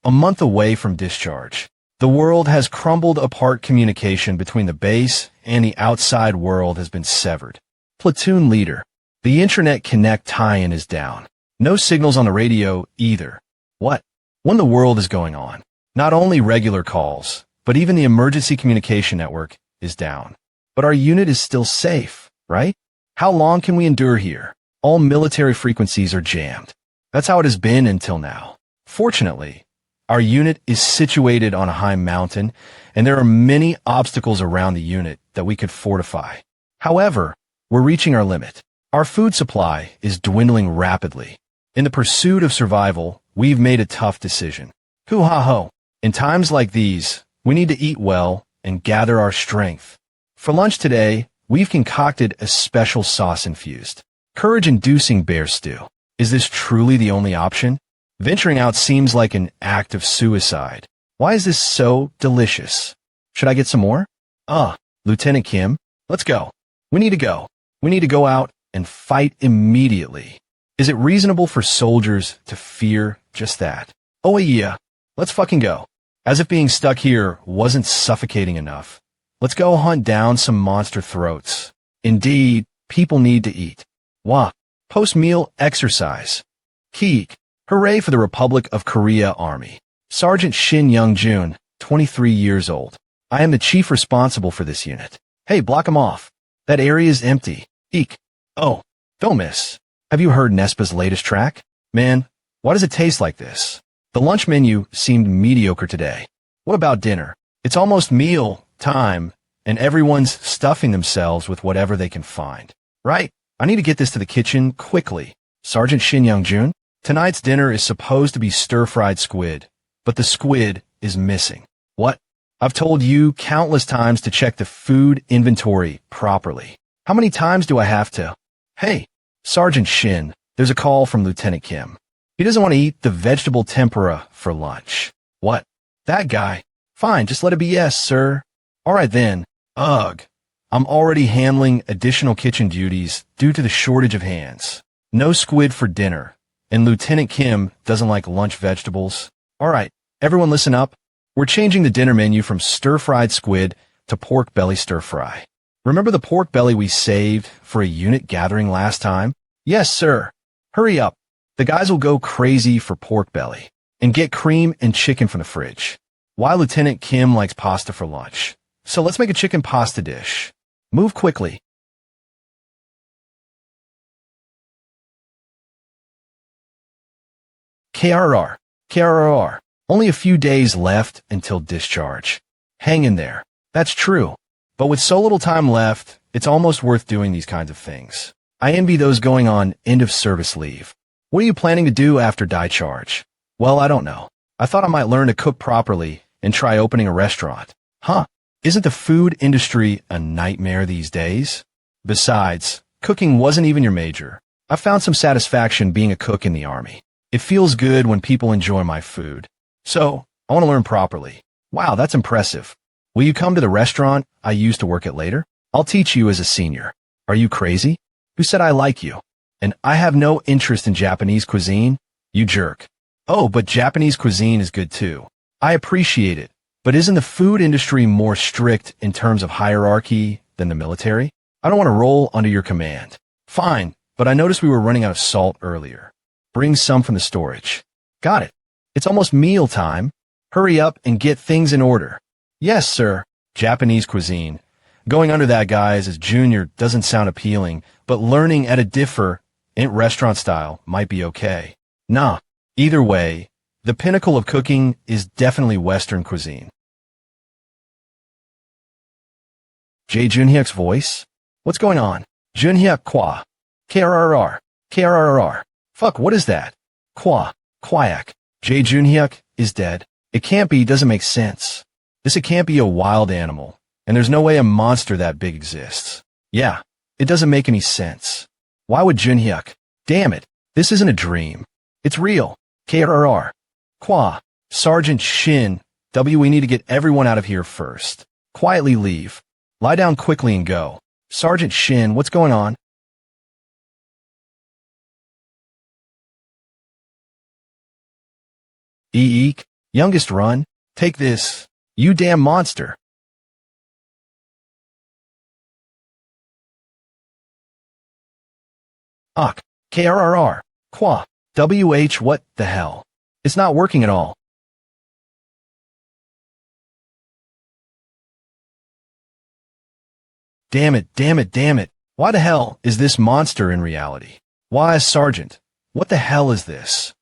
A month away from discharge. The world has crumbled apart. Communication between the base and the outside world has been severed. Platoon leader. The Internet Connect tie-in is down. No signals on the radio either. What? When the world is going on. Not only regular calls, but even the emergency communication network is down. But our unit is still safe, right? How long can we endure here? All military frequencies are jammed. That's how it has been until now. Fortunately, our unit is situated on a high mountain, and there are many obstacles around the unit that we could fortify. However, we're reaching our limit. Our food supply is dwindling rapidly. In the pursuit of survival, we've made a tough decision. Hoo-ha-ho. In times like these, we need to eat well and gather our strength. For lunch today, we've concocted a special sauce-infused, courage-inducing bear stew. Is this truly the only option? Venturing out seems like an act of suicide. Why is this so delicious? Should I get some more? Lieutenant Kim, let's go. We need to go. We need to go out and fight immediately. Is it reasonable for soldiers to fear just that? Oh yeah, let's fucking go. As if being stuck here wasn't suffocating enough. Let's go hunt down some monster throats. Indeed, people need to eat. Wah. Post-meal exercise. Keek. Hooray for the Republic of Korea Army. Sergeant Shin Young-jun, 23 years old. I am the chief responsible for this unit. Hey, block him off. That area is empty. Eek. Oh, don't miss. Have you heard Nespa's latest track? Man, why does it taste like this? The lunch menu seemed mediocre today. What about dinner? It's almost meal time, and everyone's stuffing themselves with whatever they can find. Right? I need to get this to the kitchen quickly. Sergeant Shin Young-jun? Tonight's dinner is supposed to be stir-fried squid, but the squid is missing. What? I've told you countless times to check the food inventory properly. How many times do I have to? Hey, Sergeant Shin, there's a call from Lieutenant Kim. He doesn't want to eat the vegetable tempura for lunch. What? That guy? Fine, just let it be yes, sir. All right then. Ugh. I'm already handling additional kitchen duties due to the shortage of hands. No squid for dinner. And Lieutenant Kim doesn't like lunch vegetables. All right, everyone listen up. We're changing the dinner menu from stir-fried squid to pork belly stir-fry. Remember the pork belly we saved for a unit gathering last time? Yes, sir. Hurry up. The guys will go crazy for pork belly. And get cream and chicken from the fridge. Why Lieutenant Kim likes pasta for lunch. So let's make a chicken pasta dish. Move quickly. KRR. Only a few days left until discharge. Hang in there. That's true. But with so little time left, it's almost worth doing these kinds of things. I envy those going on end-of-service leave. What are you planning to do after discharge? Well, I don't know. I thought I might learn to cook properly and try opening a restaurant. Huh? Isn't the food industry a nightmare these days? Besides, cooking wasn't even your major. I found some satisfaction being a cook in the Army. It feels good when people enjoy my food. So, I want to learn properly. Wow, that's impressive. Will you come to the restaurant I used to work at later? I'll teach you as a senior. Are you crazy? Who said I like you? And I have no interest in Japanese cuisine? You jerk. Oh, but Japanese cuisine is good too. I appreciate it. But isn't the food industry more strict in terms of hierarchy than the military? I don't want to roll under your command. Fine, but I noticed we were running out of salt earlier. Bring some from the storage. Got it. It's almost meal time. Hurry up and get things in order. Yes, sir. Japanese cuisine. Going under that, guys, as junior doesn't sound appealing, but learning at a different restaurant style might be okay. Nah. Either way, the pinnacle of cooking is definitely Western cuisine. Jae Junhyuk's voice? What's going on? Junhyuk Kwa. KRRR. Fuck, what is that? Kwayak. Jae Junhyuk is dead. It can't be, doesn't make sense. It can't be a wild animal, and there's no way a monster that big exists. Yeah, it doesn't make any sense. Why would Junhyuk? Damn it, this isn't a dream. It's real. KRR. Kwa. Sergeant Shin. We need to get everyone out of here first. Quietly leave. Lie down quickly and go. Sergeant Shin, what's going on? Eek. Youngest run. Take this. You damn monster. Awk. KRRR. Qua. WH what the hell? It's not working at all. Damn it, damn it, damn it. Why the hell is this monster in reality? Why, Sergeant? What the hell is this?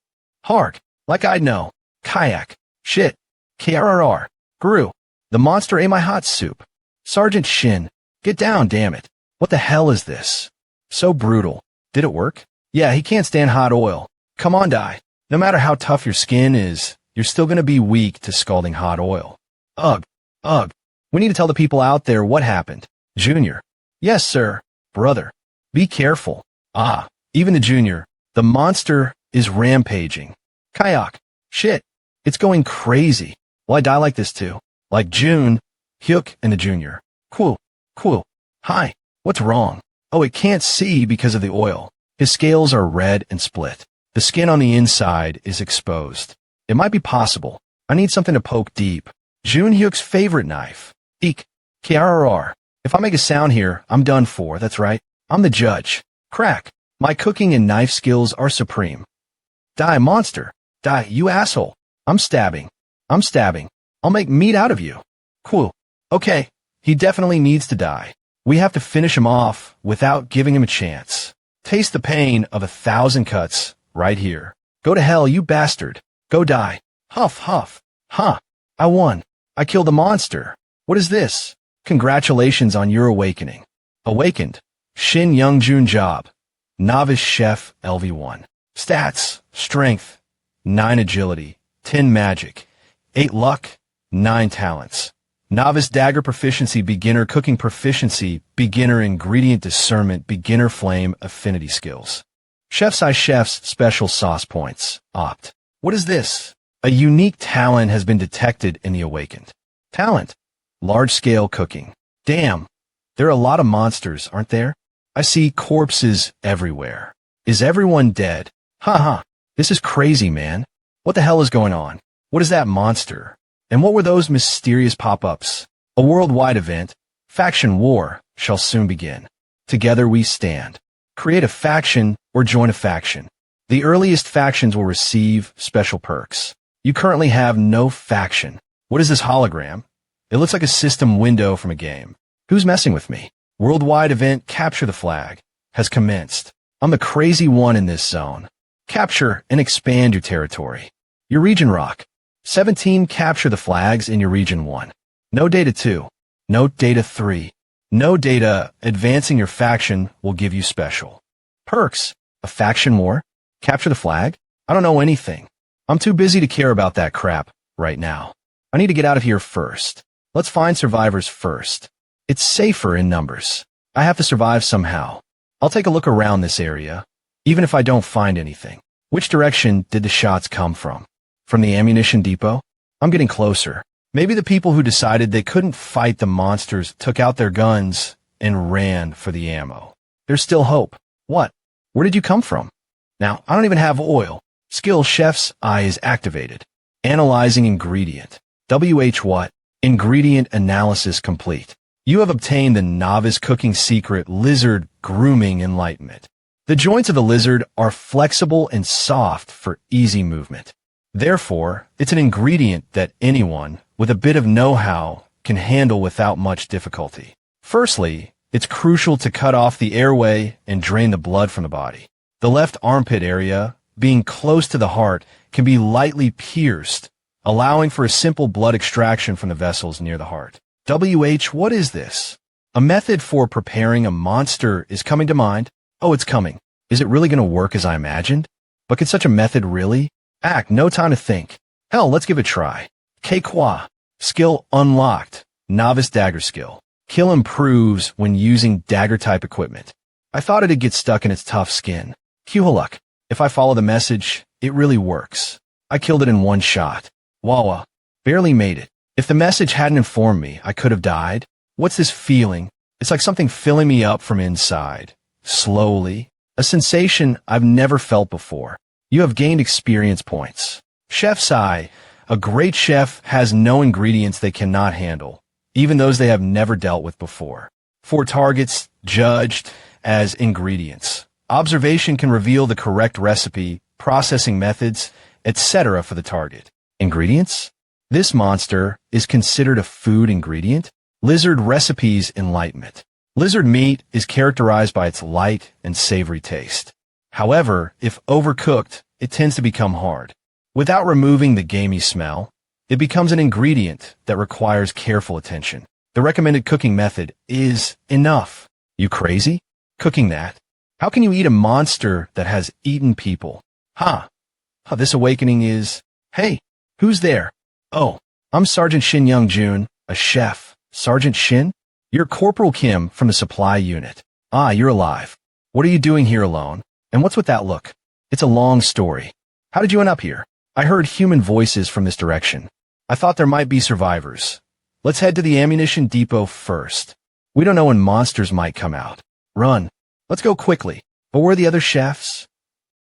Hark. Like I'd know. Kayak. Shit. KRRR. Guru. The monster ate my hot soup. Sergeant Shin. Get down, damn it. What the hell is this? So brutal. Did it work? Yeah, he can't stand hot oil. Come on, die. No matter how tough your skin is, you're still gonna be weak to scalding hot oil. Ugh. Ugh. We need to tell the people out there what happened. Junior. Yes, sir. Brother. Be careful. Ah, even the junior. The monster is rampaging. Kayak. Shit. It's going crazy. Will I die like this too? Like June, Hyuk, and the junior. Cool. Cool. Hi. What's wrong? Oh, it can't see because of the oil. His scales are red and split. The skin on the inside is exposed. It might be possible. I need something to poke deep. June Hyuk's favorite knife. Eek. KRRR. If I make a sound here, I'm done for. That's right. I'm the judge. Crack. My cooking and knife skills are supreme. Die, monster. Die, you asshole. I'm stabbing. I'm stabbing. I'll make meat out of you. Cool. Okay. He definitely needs to die. We have to finish him off without giving him a chance. Taste the pain of 1,000 cuts right here. Go to hell, you bastard. Go die. Huff, huff. Huh. I won. I killed the monster. What is this? Congratulations on your awakening. Awakened. Shin Youngjun job. Novice chef LV1. Stats. Strength. 9 agility. 10 magic. 8 luck. 9 talents. Novice dagger proficiency, beginner cooking proficiency, beginner ingredient discernment, beginner flame affinity skills. Chef's Eye Chef's special sauce points. Opt. What is this? A unique talent has been detected in the awakened. Talent. Large-scale cooking. Damn. There are a lot of monsters, aren't there? I see corpses everywhere. Is everyone dead? Haha. This is crazy, man. What the hell is going on? What is that monster? And what were those mysterious pop-ups? A worldwide event, faction war, shall soon begin. Together we stand. Create a faction or join a faction. The earliest factions will receive special perks. You currently have no faction. What is this hologram? It looks like a system window from a game. Who's messing with me? Worldwide event Capture the Flag has commenced. I'm the crazy one in this zone. Capture and expand your territory. Your region rock. 17 capture the flags in your region 1. No data 2. No data 3. No data advancing your faction will give you special perks. A faction war? Capture the flag? I don't know anything. I'm too busy to care about that crap right now. I need to get out of here first. Let's find survivors first. It's safer in numbers. I have to survive somehow. I'll take a look around this area, even if I don't find anything. Which direction did the shots come from? From the ammunition depot? I'm getting closer. Maybe the people who decided they couldn't fight the monsters took out their guns and ran for the ammo. There's still hope. What? Where did you come from? Now, I don't even have oil. Skill Chef's Eye is activated. Analyzing ingredient. WH what? Ingredient analysis complete. You have obtained the novice cooking secret lizard grooming enlightenment. The joints of the lizard are flexible and soft for easy movement. Therefore, it's an ingredient that anyone with a bit of know-how can handle without much difficulty. Firstly, it's crucial to cut off the airway and drain the blood from the body. The left armpit area, being close to the heart, can be lightly pierced, allowing for a simple blood extraction from the vessels near the heart. WH, what is this? A method for preparing a monster is coming to mind. Oh, it's coming. Is it really going to work as I imagined? But could such a method really? Act, no time to think. Hell, let's give it a try. K-Qua. Skill unlocked. Novice dagger skill. Kill improves when using dagger-type equipment. I thought it'd get stuck in its tough skin. Kuhaluk. If I follow the message, it really works. I killed it in one shot. Wawa. Barely made it. If the message hadn't informed me, I could have died. What's this feeling? It's like something filling me up from inside. Slowly. A sensation I've never felt before. You have gained experience points. Chef's Eye. A great chef has no ingredients they cannot handle, even those they have never dealt with before. 4 targets judged as ingredients. Observation can reveal the correct recipe, processing methods, etc. for the target. Ingredients? This monster is considered a food ingredient. Lizard recipes enlightenment. Lizard meat is characterized by its light and savory taste. However, if overcooked, it tends to become hard. Without removing the gamey smell, it becomes an ingredient that requires careful attention. The recommended cooking method is enough. You crazy? Cooking that? How can you eat a monster that has eaten people? This awakening is... Hey, who's there? Oh, I'm Sergeant Shin Young-jun, a chef. Sergeant Shin? You're Corporal Kim from the supply unit. You're alive. What are you doing here alone? And what's with that look? It's a long story. How did you end up here? I heard human voices from this direction. I thought there might be survivors. Let's head to the ammunition depot first. We don't know when monsters might come out. Run. Let's go quickly. But where are the other chefs?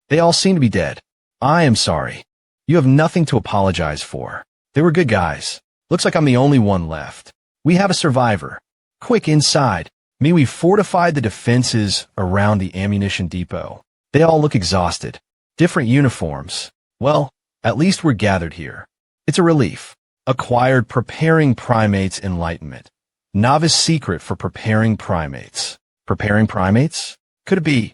They all seem to be dead. I am sorry. You have nothing to apologize for. They were good guys. Looks like I'm the only one left. We have a survivor. Quick, inside. We fortified the defenses around the ammunition depot. They all look exhausted. Different uniforms. Well, at least we're gathered here. It's a relief. Acquired preparing primates enlightenment. Novice secret for preparing primates. Preparing primates? Could it be?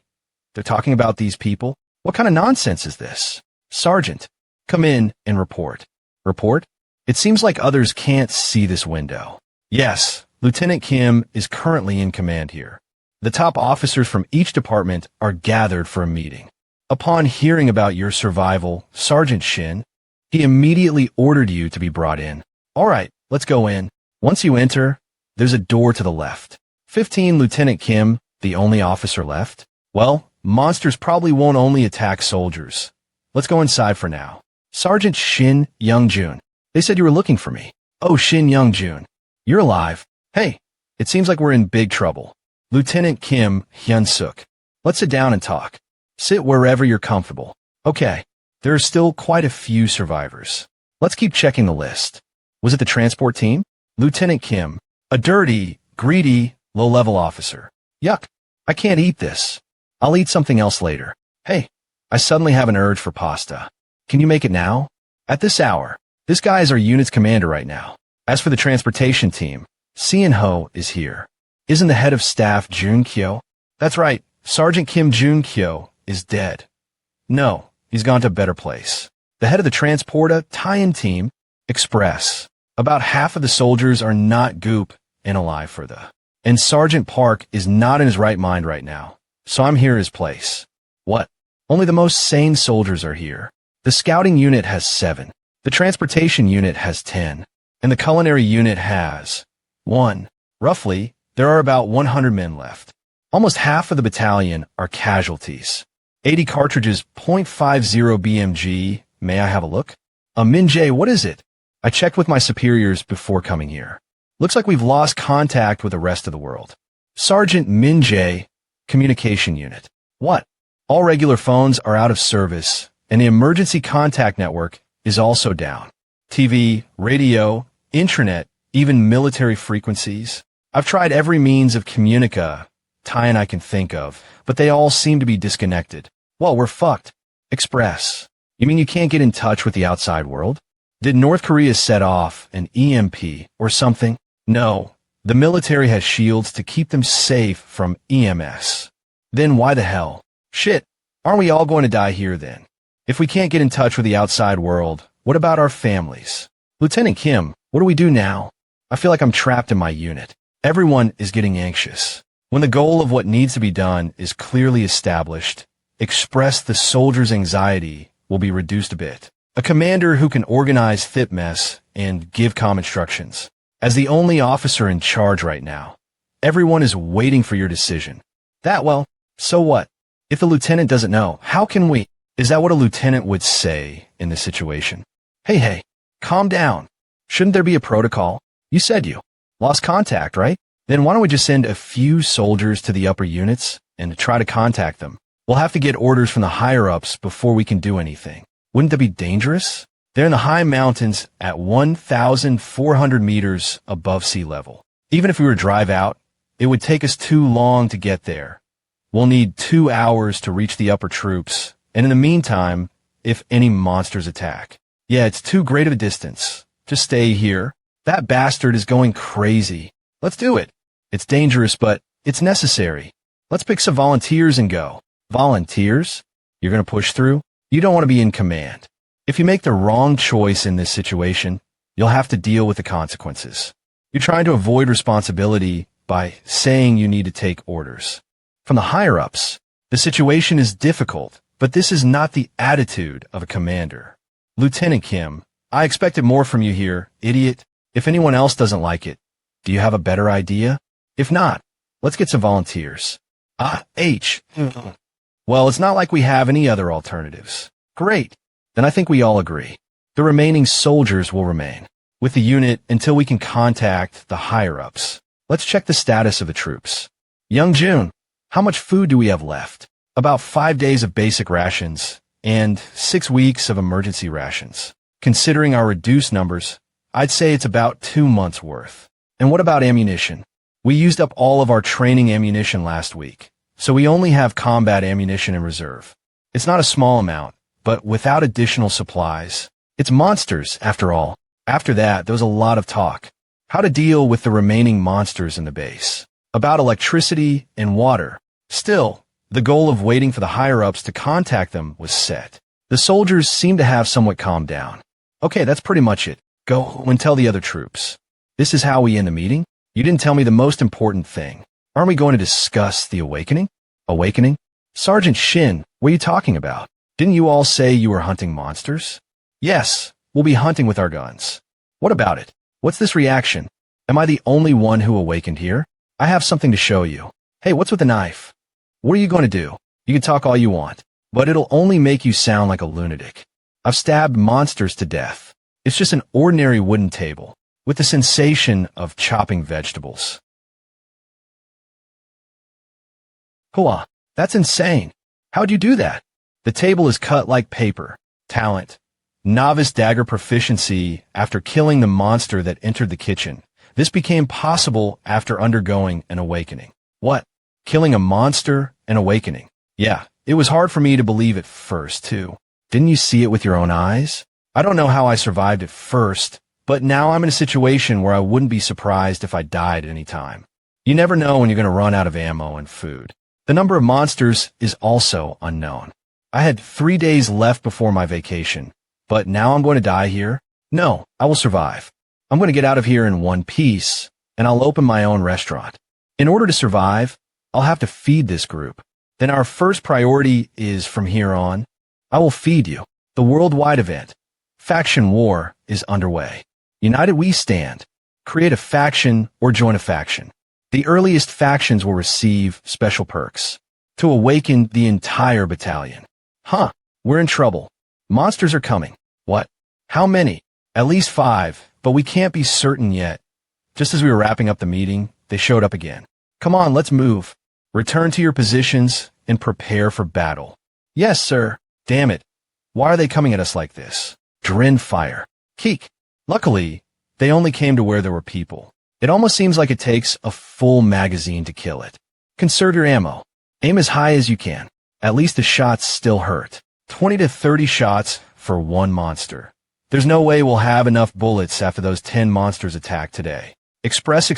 They're talking about these people? What kind of nonsense is this? Sergeant, come in and report. Report? It seems like others can't see this window. Yes, Lieutenant Kim is currently in command here. The top officers from each department are gathered for a meeting. Upon hearing about your survival, Sergeant Shin, he immediately ordered you to be brought in. All right, let's go in. Once you enter, there's a door to the left. 15 Lieutenant Kim, the only officer left. Well, monsters probably won't only attack soldiers. Let's go inside for now. Sergeant Shin Young-jun. They said you were looking for me. Oh, Shin Young-jun. You're alive. Hey, it seems like we're in big trouble. Lieutenant Kim Hyun-suk. Let's sit down and talk. Sit wherever you're comfortable. Okay, there are still quite a few survivors. Let's keep checking the list. Was it the transport team? Lieutenant Kim. A dirty, greedy, low-level officer. Yuck. I can't eat this. I'll eat something else later. Hey, I suddenly have an urge for pasta. Can you make it now? At this hour. This guy is our unit's commander right now. As for the transportation team, Seon-ho is here. Isn't the head of staff Jun-kyo? That's right, Sergeant Kim Jun-kyo is dead. No, he's gone to a better place. The head of the transporta tie-in team, Express. About half of the soldiers are not goop and alive for the. And Sergeant Park is not in his right mind right now, so I'm here in his place. What? Only the most sane soldiers are here. The scouting unit has 7. The transportation unit has 10. And the culinary unit has 1. Roughly, there are about 100 men left. Almost half of the battalion are casualties. 80 cartridges, .50 BMG. May I have a look? Min-jae, what is it? I checked with my superiors before coming here. Looks like we've lost contact with the rest of the world. Sergeant Min-jae, communication unit. What? All regular phones are out of service, and the emergency contact network is also down. TV, radio, intranet, even military frequencies. I've tried every means of tie-in I can think of, but they all seem to be disconnected. Well, we're fucked. Express. You mean you can't get in touch with the outside world? Did North Korea set off an EMP or something? No. The military has shields to keep them safe from EMS. Then why the hell? Shit. Aren't we all going to die here then? If we can't get in touch with the outside world, what about our families? Lieutenant Kim, what do we do now? I feel like I'm trapped in my unit. Everyone is getting anxious. When the goal of what needs to be done is clearly established, Express the soldiers' anxiety will be reduced a bit. A commander who can organize thick mess and give calm instructions. As the only officer in charge right now, everyone is waiting for your decision. Well, so what? If the lieutenant doesn't know, how can we? Is that what a lieutenant would say in this situation? Hey, calm down. Shouldn't there be a protocol? You said you lost contact, right? Then why don't we just send a few soldiers to the upper units and try to contact them? We'll have to get orders from the higher-ups before we can do anything. Wouldn't that be dangerous? They're in the high mountains at 1,400 meters above sea level. Even if we were to drive out, it would take us too long to get there. We'll need 2 hours to reach the upper troops, and in the meantime, if any monsters attack. Yeah, it's too great of a distance. Just stay here. That bastard is going crazy. Let's do it. It's dangerous, but it's necessary. Let's pick some volunteers and go. Volunteers? You're going to push through? You don't want to be in command. If you make the wrong choice in this situation, you'll have to deal with the consequences. You're trying to avoid responsibility by saying you need to take orders. From the higher-ups, the situation is difficult, but this is not the attitude of a commander. Lieutenant Kim, I expected more from you here, idiot. If anyone else doesn't like it, do you have a better idea? If not, let's get some volunteers. Well, it's not like we have any other alternatives. Great. Then I think we all agree. The remaining soldiers will remain with the unit until we can contact the higher-ups. Let's check the status of the troops. Young Jun, how much food do we have left? About 5 days of basic rations and 6 weeks of emergency rations. Considering our reduced numbers, I'd say it's about 2 months' worth. And what about ammunition? We used up all of our training ammunition last week, so we only have combat ammunition in reserve. It's not a small amount, but without additional supplies, it's monsters, after all. After that, there was a lot of talk. How to deal with the remaining monsters in the base. About electricity and water. Still, the goal of waiting for the higher-ups to contact them was set. The soldiers seemed to have somewhat calmed down. Okay, that's pretty much it. Go and tell the other troops. This is how we end the meeting? You didn't tell me the most important thing. Aren't we going to discuss the awakening? Awakening? Sergeant Shin, what are you talking about? Didn't you all say you were hunting monsters? Yes, we'll be hunting with our guns. What about it? What's this reaction? Am I the only one who awakened here? I have something to show you. Hey, what's with the knife? What are you going to do? You can talk all you want, but it'll only make you sound like a lunatic. I've stabbed monsters to death. It's just an ordinary wooden table, with the sensation of chopping vegetables. Hua, that's insane. How'd you do that? The table is cut like paper. Talent. Novice dagger proficiency after killing the monster that entered the kitchen. This became possible after undergoing an awakening. What? Killing a monster and awakening? Yeah, it was hard for me to believe at first, too. Didn't you see it with your own eyes? I don't know how I survived at first, but now I'm in a situation where I wouldn't be surprised if I died at any time. You never know when you're going to run out of ammo and food. The number of monsters is also unknown. I had 3 days left before my vacation, but now I'm going to die here? No, I will survive. I'm going to get out of here in one piece, and I'll open my own restaurant. In order to survive, I'll have to feed this group. Then our first priority is from here on, I will feed you. The worldwide event, Faction War, is underway. United we stand. Create a faction or join a faction. The earliest factions will receive special perks. To awaken the entire battalion. Huh, we're in trouble. Monsters are coming. What? How many? At least 5, but we can't be certain yet. Just as we were wrapping up the meeting, they showed up again. Come on, let's move. Return to your positions and prepare for battle. Yes, sir. Damn it. Why are they coming at us like this? Drin fire. Keek. Luckily, they only came to where there were people. It almost seems like it takes a full magazine to kill it. Conserve your ammo. Aim as high as you can. At least the shots still hurt. 20 to 30 shots for one monster. There's no way we'll have enough bullets after those 10 monsters attack today. Express.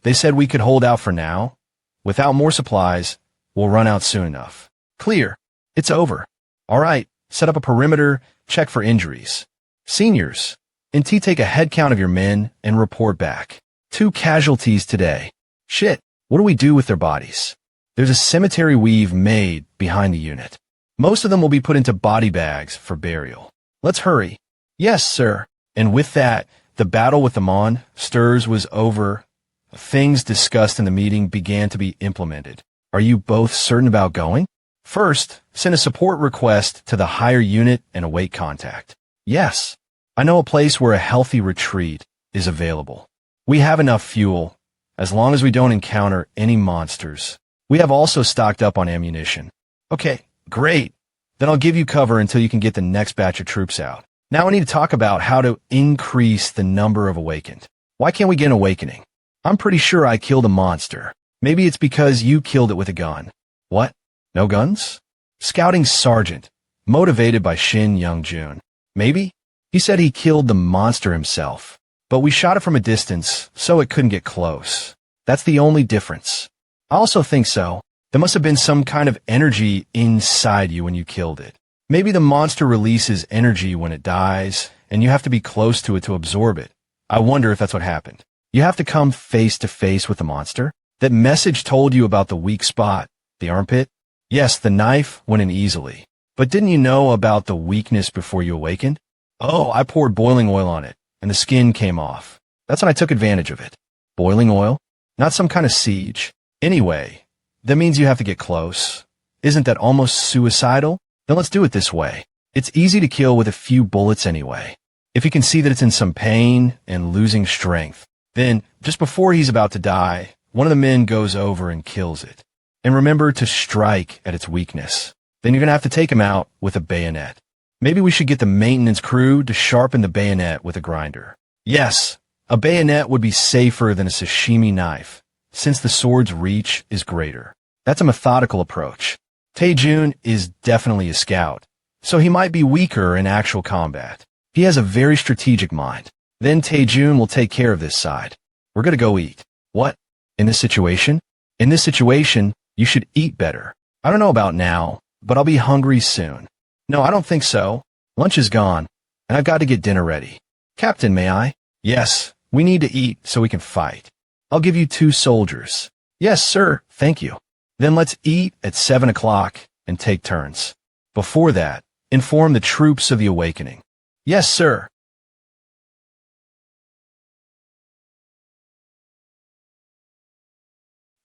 They said we could hold out for now. Without more supplies, we'll run out soon enough. Clear. It's over. All right, set up a perimeter, check for injuries. Seniors, NT, take a head count of your men and report back. 2 casualties today. Shit, what do we do with their bodies? There's a cemetery we've made behind the unit. Most of them will be put into body bags for burial. Let's hurry. Yes, sir. And with that, the battle with the monsters was over. Things discussed in the meeting began to be implemented. Are you both certain about going? First, send a support request to the higher unit and await contact. Yes. I know a place where a healthy retreat is available. We have enough fuel, as long as we don't encounter any monsters. We have also stocked up on ammunition. Okay, great. Then I'll give you cover until you can get the next batch of troops out. Now I need to talk about how to increase the number of awakened. Why can't we get an awakening? I'm pretty sure I killed a monster. Maybe it's because you killed it with a gun. What? No guns? Scouting Sergeant, motivated by Shin Young-jun. Maybe? He said he killed the monster himself, but we shot it from a distance, so it couldn't get close. That's the only difference. I also think so. There must have been some kind of energy inside you when you killed it. Maybe the monster releases energy when it dies, and you have to be close to it to absorb it. I wonder if that's what happened. You have to come face to face with the monster? That message told you about the weak spot, the armpit? Yes, the knife went in easily. But didn't you know about the weakness before you awakened? Oh, I poured boiling oil on it, and the skin came off. That's when I took advantage of it. Boiling oil? Not some kind of siege. Anyway, that means you have to get close. Isn't that almost suicidal? Then let's do it this way. It's easy to kill with a few bullets anyway. If you can see that it's in some pain and losing strength, then, just before he's about to die, one of the men goes over and kills it. And remember to strike at its weakness. Then you're going to have to take him out with a bayonet. Maybe we should get the maintenance crew to sharpen the bayonet with a grinder. Yes, a bayonet would be safer than a sashimi knife, since the sword's reach is greater. That's a methodical approach. Tae-jun is definitely a scout, so he might be weaker in actual combat. He has a very strategic mind. Then Tae-jun will take care of this side. We're going to go eat. What? In this situation? In this situation, you should eat better. I don't know about now, but I'll be hungry soon. No, I don't think so. Lunch is gone, and I've got to get dinner ready. Captain, may I? Yes, we need to eat so we can fight. I'll give you 2 soldiers. Yes, sir, thank you. Then let's eat at 7 o'clock and take turns. Before that, inform the troops of the awakening. Yes, sir.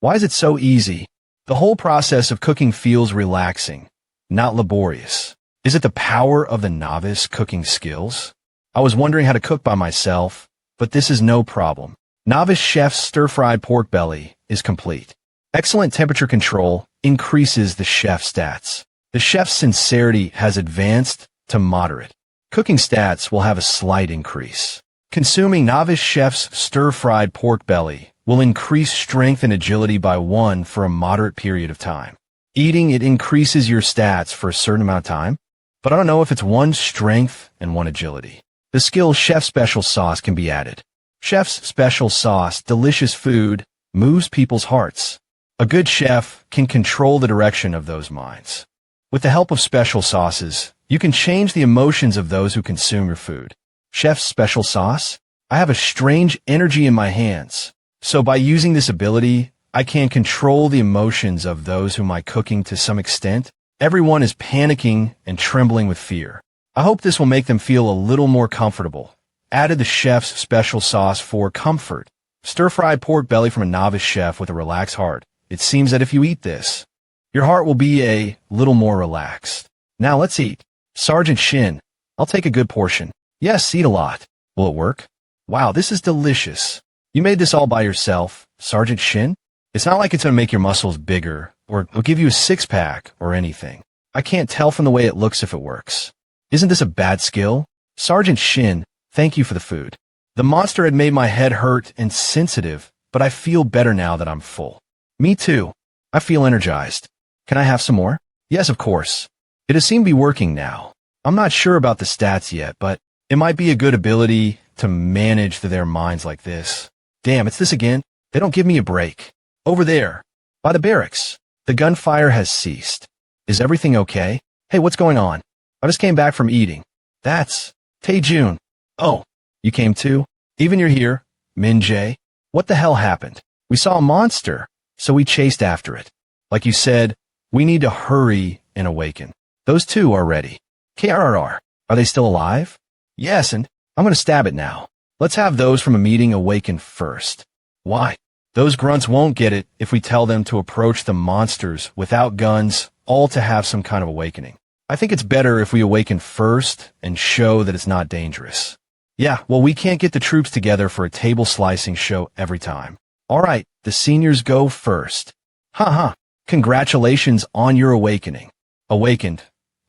Why is it so easy? The whole process of cooking feels relaxing, not laborious. Is it the power of the novice cooking skills? I was wondering how to cook by myself, but this is no problem. Novice chef's stir-fried pork belly is complete. Excellent temperature control increases the chef's stats. The chef's sincerity has advanced to moderate. Cooking stats will have a slight increase. Consuming novice chef's stir-fried pork belly will increase strength and agility by 1 for a moderate period of time. Eating it increases your stats for a certain amount of time, but I don't know if it's 1 strength and 1 agility. The skill Chef Special Sauce can be added. Chef's Special Sauce, delicious food, moves people's hearts. A good chef can control the direction of those minds. With the help of special sauces, you can change the emotions of those who consume your food. Chef's Special Sauce? I have a strange energy in my hands. So by using this ability, I can control the emotions of those whom I cooking to some extent. Everyone is panicking and trembling with fear. I hope this will make them feel a little more comfortable. Added the chef's special sauce for comfort. Stir-fried pork belly from a novice chef with a relaxed heart. It seems that if you eat this, your heart will be a little more relaxed. Now let's eat. Sergeant Shin, I'll take a good portion. Yes, eat a lot. Will it work? Wow, this is delicious. You made this all by yourself, Sergeant Shin? It's not like it's going to make your muscles bigger, or it'll give you a six-pack, or anything. I can't tell from the way it looks if it works. Isn't this a bad skill? Sergeant Shin, thank you for the food. The monster had made my head hurt and sensitive, but I feel better now that I'm full. Me too. I feel energized. Can I have some more? Yes, of course. It has seemed to be working now. I'm not sure about the stats yet, but it might be a good ability to manage their minds like this. Damn, it's this again. They don't give me a break. Over there, by the barracks. The gunfire has ceased. Is everything okay? Hey, what's going on? I just came back from eating. That's Tae-jun. Oh, you came too? Even you're here, Min-jae. What the hell happened? We saw a monster, so we chased after it. Like you said, we need to hurry and awaken. Those 2 are ready. KRR, are they still alive? Yes, and I'm going to stab it now. Let's have those from a meeting awaken first. Why? Those grunts won't get it if we tell them to approach the monsters without guns, all to have some kind of awakening. I think it's better if we awaken first and show that it's not dangerous. Yeah, well, we can't get the troops together for a table slicing show every time. All right, the seniors go first. Haha, congratulations on your awakening. Awakened.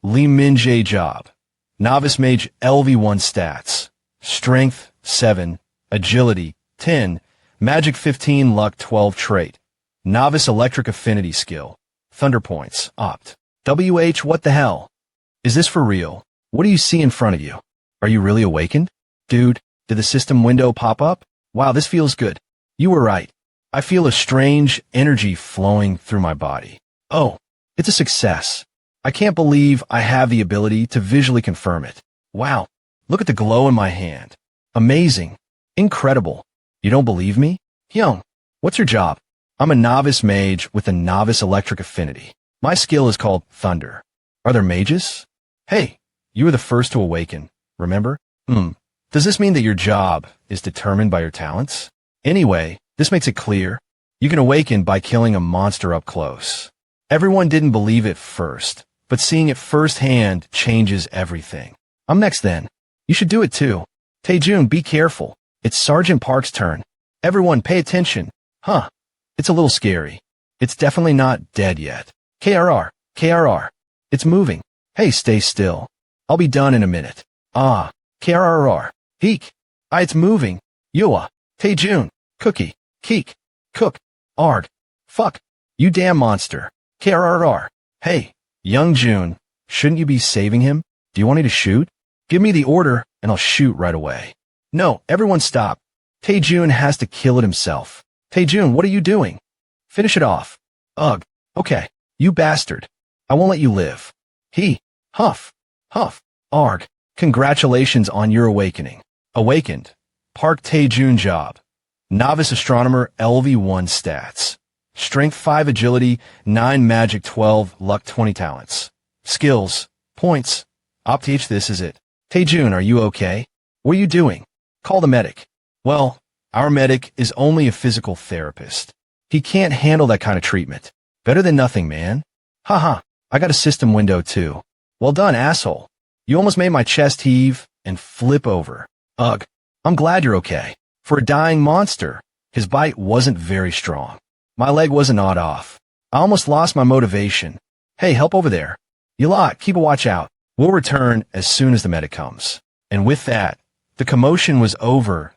Lee Min-jae job. Novice Mage LV1 stats. Strength 7, Agility 10, Magic 15, Luck 12 trait. Novice Electric Affinity skill. Thunder points. Opt. WH, what the hell? Is this for real? What do you see in front of you? Are you really awakened? Dude, did the system window pop up? Wow, this feels good. You were right. I feel a strange energy flowing through my body. Oh, it's a success. I can't believe I have the ability to visually confirm it. Wow, look at the glow in my hand. Amazing. Incredible. You don't believe me? Young, what's your job? I'm a novice mage with a novice electric affinity. My skill is called Thunder. Are there mages? Hey, you were the first to awaken, remember? Does this mean that your job is determined by your talents? Anyway, this makes it clear. You can awaken by killing a monster up close. Everyone didn't believe it first, but seeing it firsthand changes everything. I'm next then. You should do it too. Taejun, be careful. It's Sergeant Park's turn. Everyone pay attention. Huh. It's a little scary. It's definitely not dead yet. KRR. It's moving. Hey, stay still. I'll be done in a minute. KRR. Heek. It's moving. Yua. Taejun. Cookie. Keek. Cook. Ard. Fuck. You damn monster. KRR. Hey, young June. Shouldn't you be saving him? Do you want me to shoot? Give me the order and I'll shoot right away. No, everyone stop. Taejun has to kill it himself. Taejun, what are you doing? Finish it off. Ugh. Okay. You bastard. I won't let you live. Huff. Arg. Congratulations on your awakening. Awakened. Park Taejun job. Novice Astronomer LV1 stats. Strength 5 Agility, 9 Magic 12, Luck 20 talents. Skills. Points. Opt-H, this is it. Taejun, are you okay? What are you doing? Call the medic. Well, our medic is only a physical therapist. He can't handle that kind of treatment. Better than nothing, man. Haha, I got a system window too. Well done, asshole. You almost made my chest heave and flip over. Ugh, I'm glad you're okay. For a dying monster, his bite wasn't very strong. My leg wasn't gnawed off. I almost lost my motivation. Hey, help over there. You lot, keep a watch out. We'll return as soon as the medic comes. And with that, the commotion was over.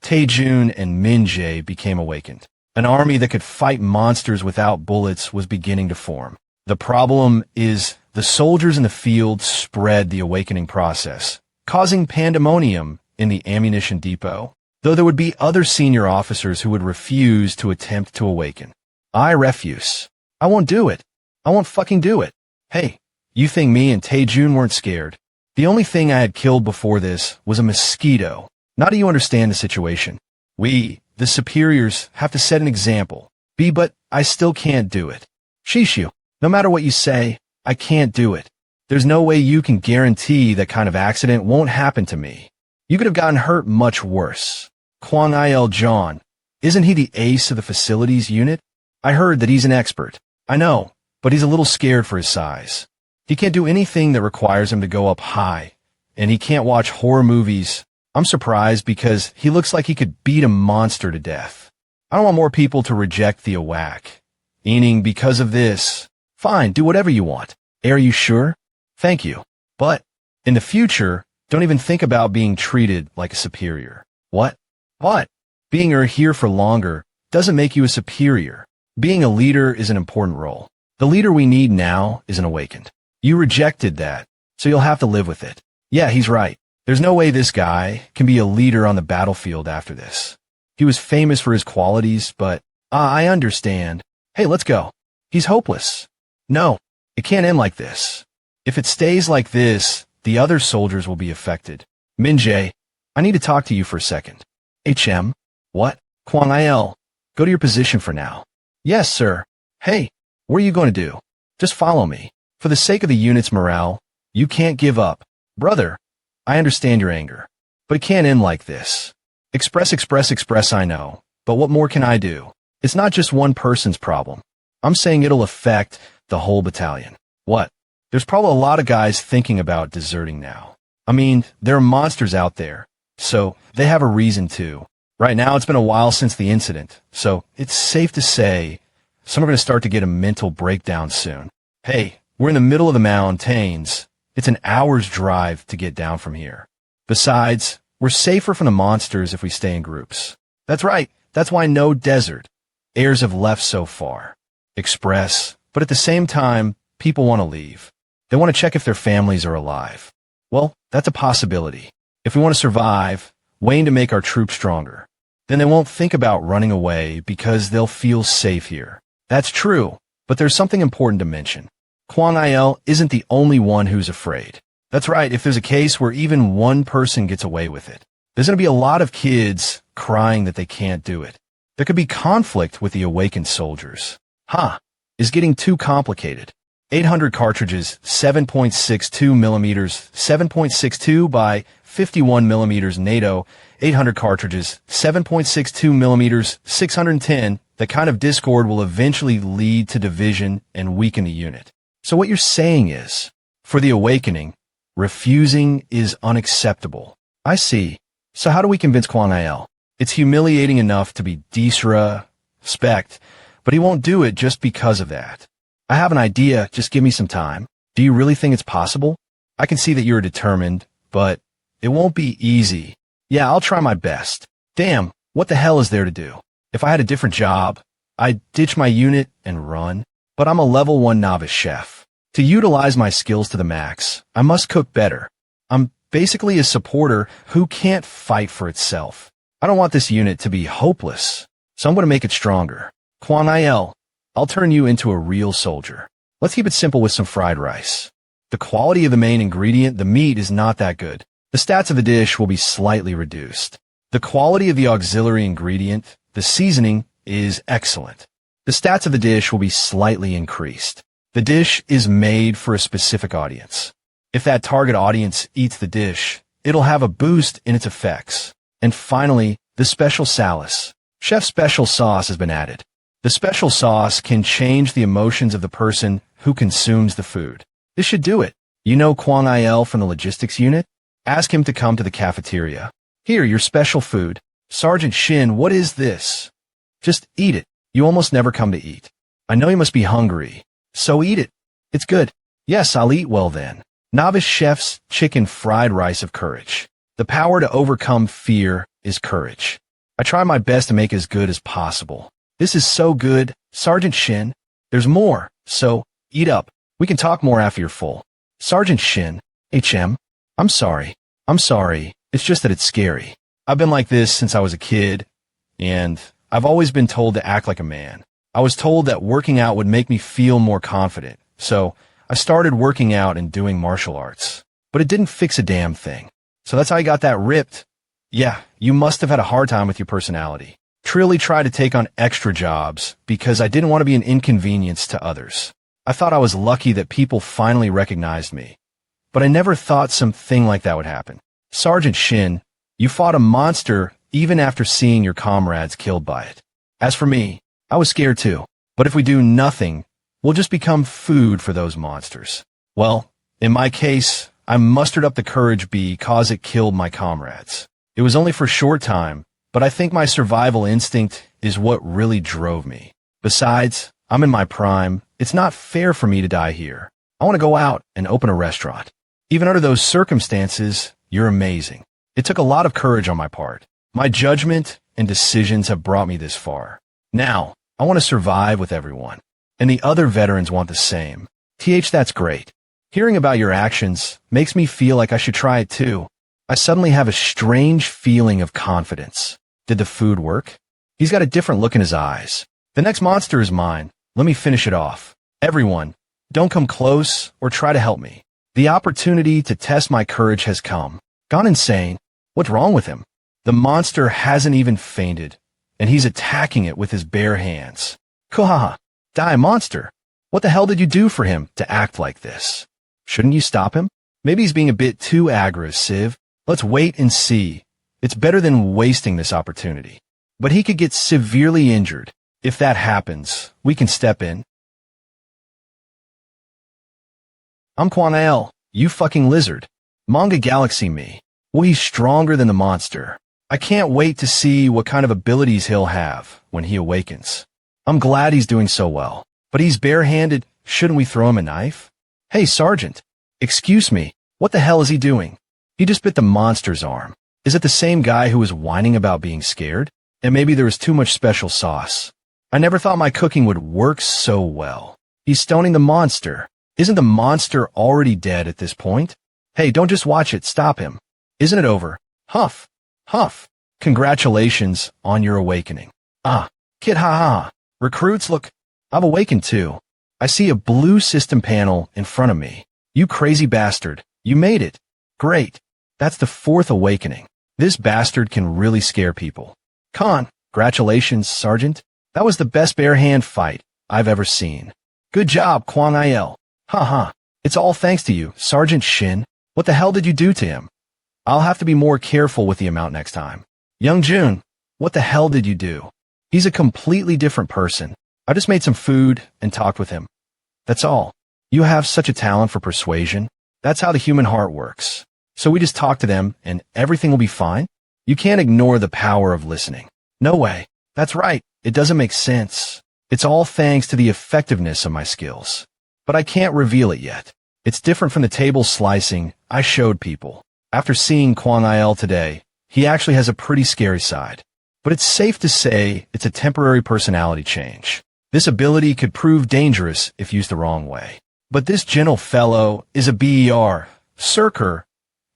Taejun and Minjae became awakened. An army that could fight monsters without bullets was beginning to form. The problem is the soldiers in the field spread the awakening process, causing pandemonium in the ammunition depot, though there would be other senior officers who would refuse to attempt to awaken. I refuse. I won't do it. I won't fucking do it. Hey, you think me and Taejun weren't scared? The only thing I had killed before this was a mosquito. Now do you understand the situation? We, the superiors, have to set an example. But I still can't do it. Shishu, no matter what you say, I can't do it. There's no way you can guarantee that kind of accident won't happen to me. You could have gotten hurt much worse. Kwang Il John, isn't he the ace of the facilities unit? I heard that he's an expert. I know, but he's a little scared for his size. He can't do anything that requires him to go up high, and he can't watch horror movies. I'm surprised because he looks like he could beat a monster to death. I don't want more people to reject the Awak. Meaning because of this. Fine, do whatever you want. Are you sure? Thank you. But in the future, don't even think about being treated like a superior. What? Being here for longer doesn't make you a superior. Being a leader is an important role. The leader we need now is an awakened. You rejected that, so you'll have to live with it. Yeah, he's right. There's no way this guy can be a leader on the battlefield after this. He was famous for his qualities, but I understand. Hey, let's go. He's hopeless. No, it can't end like this. If it stays like this, the other soldiers will be affected. Minjae, I need to talk to you for a second. HM? What? Kwang Il, go to your position for now. Yes, sir. Hey, what are you going to do? Just follow me. For the sake of the unit's morale, you can't give up. Brother, I understand your anger, but it can't end like this. Express, I know. But what more can I do? It's not just one person's problem. I'm saying it'll affect the whole battalion. What? There's probably a lot of guys thinking about deserting now. I mean, there are monsters out there, so they have a reason to. Right now, it's been a while since the incident, so it's safe to say some are going to start to get a mental breakdown soon. Hey, we're in the middle of the mountains. It's an hour's drive to get down from here. Besides, we're safer from the monsters if we stay in groups. That's right. That's why no desert. Heirs have left so far. Express, but at the same time, people want to leave. They want to check if their families are alive. Well, that's a possibility. If we want to survive, waiting to make our troops stronger, then they won't think about running away because they'll feel safe here. That's true, but there's something important to mention. Kwang Il isn't the only one who's afraid. That's right, if there's a case where even one person gets away with it, there's going to be a lot of kids crying that they can't do it. There could be conflict with the Awakened soldiers. Is getting too complicated. 800 cartridges, 7.62 millimeters, 7.62 by 51 millimeters NATO, 800 cartridges, 7.62 millimeters, 610. That kind of discord will eventually lead to division and weaken the unit. So what you're saying is, for the Awakening, refusing is unacceptable. I see. So how do we convince Kwang Il? It's humiliating enough to be disrespect, but he won't do it just because of that. I have an idea, just give me some time. Do you really think it's possible? I can see that you're determined, but it won't be easy. Yeah, I'll try my best. Damn, what the hell is there to do? If I had a different job, I'd ditch my unit and run, but I'm a level 1 novice chef. To utilize my skills to the max, I must cook better. I'm basically a supporter who can't fight for itself. I don't want this unit to be hopeless, so I'm going to make it stronger. Kwang Il, I'll turn you into a real soldier. Let's keep it simple with some fried rice. The quality of the main ingredient, the meat, is not that good. The stats of the dish will be slightly reduced. The quality of the auxiliary ingredient, the seasoning, is excellent. The stats of the dish will be slightly increased. The dish is made for a specific audience. If that target audience eats the dish, it'll have a boost in its effects. And finally, the special sauce. Chef's special sauce has been added. The special sauce can change the emotions of the person who consumes the food. This should do it. You know Kwang Il from the logistics unit? Ask him to come to the cafeteria. Here, your special food. Sergeant Shin, what is this? Just eat it. You almost never come to eat. I know you must be hungry, so eat it. It's good. Yes, I'll eat well then. Novice Chef's chicken fried rice of courage. The power to overcome fear is courage. I try my best to make it as good as possible. This is so good, Sergeant Shin. There's more, so eat up. We can talk more after you're full. Sergeant Shin, HM, I'm sorry. It's just that it's scary. I've been like this since I was a kid, and I've always been told to act like a man. I was told that working out would make me feel more confident, so I started working out and doing martial arts. But it didn't fix a damn thing. So that's how I got that ripped. Yeah, you must have had a hard time with your personality. Truly tried to take on extra jobs because I didn't want to be an inconvenience to others. I thought I was lucky that people finally recognized me. But I never thought something like that would happen. Sergeant Shin, you fought a monster even after seeing your comrades killed by it. As for me, I was scared too. But if we do nothing, we'll just become food for those monsters. Well, in my case, I mustered up the courage because it killed my comrades. It was only for a short time, but I think my survival instinct is what really drove me. Besides, I'm in my prime. It's not fair for me to die here. I want to go out and open a restaurant. Even under those circumstances, you're amazing. It took a lot of courage on my part. My judgment and decisions have brought me this far. Now, I want to survive with everyone. And the other veterans want the same. That's great. Hearing about your actions makes me feel like I should try it too. I suddenly have a strange feeling of confidence. Did the food work? He's got a different look in his eyes. The next monster is mine. Let me finish it off. Everyone, don't come close or try to help me. The opportunity to test my courage has come. Gone insane. What's wrong with him? The monster hasn't even fainted, and he's attacking it with his bare hands. Kuhaha, die monster. What the hell did you do for him to act like this? Shouldn't you stop him? Maybe he's being a bit too aggressive. Let's wait and see. It's better than wasting this opportunity. But he could get severely injured. If that happens, we can step in. I'm Kwang Il, you fucking lizard. Manga Galaxy me. Well, he's stronger than the monster. I can't wait to see what kind of abilities he'll have when he awakens. I'm glad he's doing so well. But he's barehanded. Shouldn't we throw him a knife? Hey, Sergeant. Excuse me, what the hell is he doing? He just bit the monster's arm. Is it the same guy who was whining about being scared? And maybe there was too much special sauce. I never thought my cooking would work so well. He's stoning the monster. Isn't the monster already dead at this point? Hey, don't just watch it, stop him. Isn't it over? Huff. Huff. Congratulations on your awakening. Ah, kid ha. Recruits, look, I've awakened too. I see a blue system panel in front of me. You crazy bastard, you made it. Great. That's the 4th awakening. This bastard can really scare people. Congratulations, Sergeant. That was the best bare hand fight I've ever seen. Good job, Kwang Il. Ha. It's all thanks to you, Sergeant Shin. What the hell did you do to him? I'll have to be more careful with the amount next time. Young Jun, what the hell did you do? He's a completely different person. I just made some food and talked with him. That's all. You have such a talent for persuasion. That's how the human heart works. So we just talk to them and everything will be fine? You can't ignore the power of listening. No way. That's right. It doesn't make sense. It's all thanks to the effectiveness of my skills. But I can't reveal it yet. It's different from the table slicing I showed people. After seeing Kwang Il today, he actually has a pretty scary side. But it's safe to say it's a temporary personality change. This ability could prove dangerous if used the wrong way. But this gentle fellow is a BER. Circer.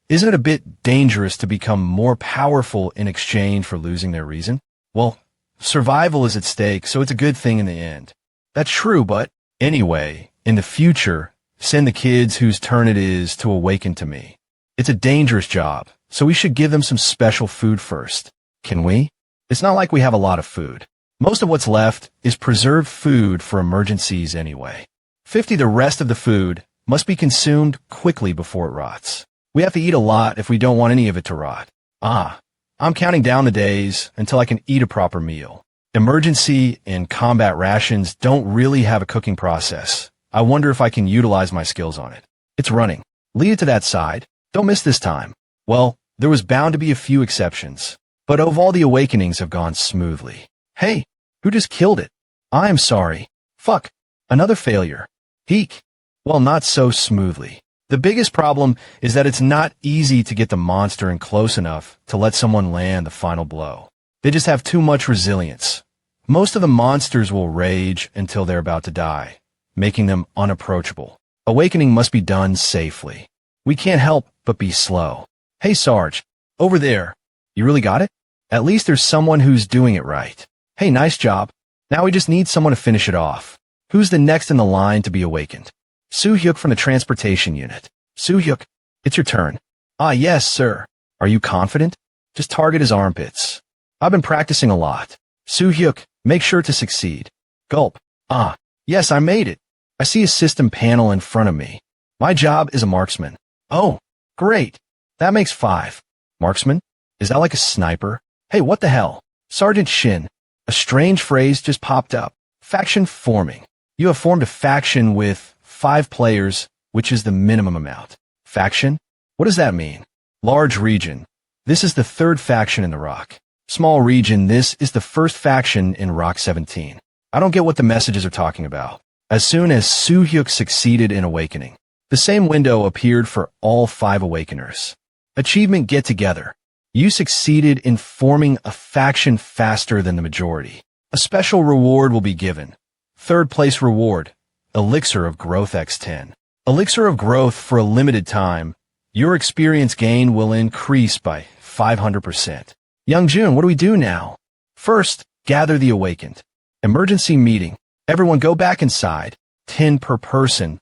Isn't it a bit dangerous to become more powerful in exchange for losing their reason? Well, survival is at stake, so it's a good thing in the end. That's true, but anyway, in the future, send the kids whose turn it is to awaken to me. It's a dangerous job, so we should give them some special food first. Can we? It's not like we have a lot of food. Most of what's left is preserved food for emergencies anyway. 50, the rest of the food must be consumed quickly before it rots. We have to eat a lot if we don't want any of it to rot. I'm counting down the days until I can eat a proper meal. Emergency and combat rations don't really have a cooking process. I wonder if I can utilize my skills on it. It's running. Lead it to that side. Don't miss this time. Well, there was bound to be a few exceptions, but all the awakenings have gone smoothly. Hey, who just killed it? I'm sorry. Fuck. Another failure. Peek. Well, not so smoothly. The biggest problem is that it's not easy to get the monster in close enough to let someone land the final blow. They just have too much resilience. Most of the monsters will rage until they're about to die, making them unapproachable. Awakening must be done safely. We can't help but be slow. Hey, Sarge, over there. You really got it? At least there's someone who's doing it right. Hey, nice job. Now we just need someone to finish it off. Who's the next in the line to be awakened? Soo-hyuk from the transportation unit. Soo-hyuk, it's your turn. Ah, yes, sir. Are you confident? Just target his armpits. I've been practicing a lot. Soo-hyuk, make sure to succeed. Gulp. Ah, yes, I made it. I see a system panel in front of me. My job is a marksman. Oh, great. That makes 5. Marksman? Is that like a sniper? Hey, what the hell? Sergeant Shin. A strange phrase just popped up. Faction forming. You have formed a faction with 5 players, which is the minimum amount. Faction? What does that mean? Large region. This is the 3rd faction in the Rock. Small region. This is the 1st faction in Rock 17. I don't get what the messages are talking about. As soon as Soo-hyuk succeeded in awakening, the same window appeared for all 5 awakeners. Achievement get together. You succeeded in forming a faction faster than the majority. A special reward will be given. 3rd place reward. Elixir of Growth X10. Elixir of Growth for a limited time. Your experience gain will increase by 500%. Young Jun, what do we do now? First, gather the awakened. Emergency meeting. Everyone go back inside. 10 per person.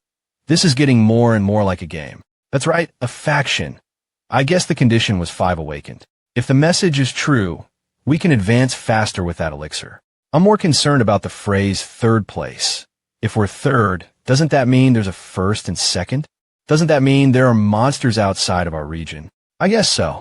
This is getting more and more like a game. That's right, a faction. I guess the condition was 5 awakened. If the message is true, we can advance faster with that elixir. I'm more concerned about the phrase 3rd place. If we're 3rd, doesn't that mean there's a 1st and 2nd? Doesn't that mean there are monsters outside of our region? I guess so.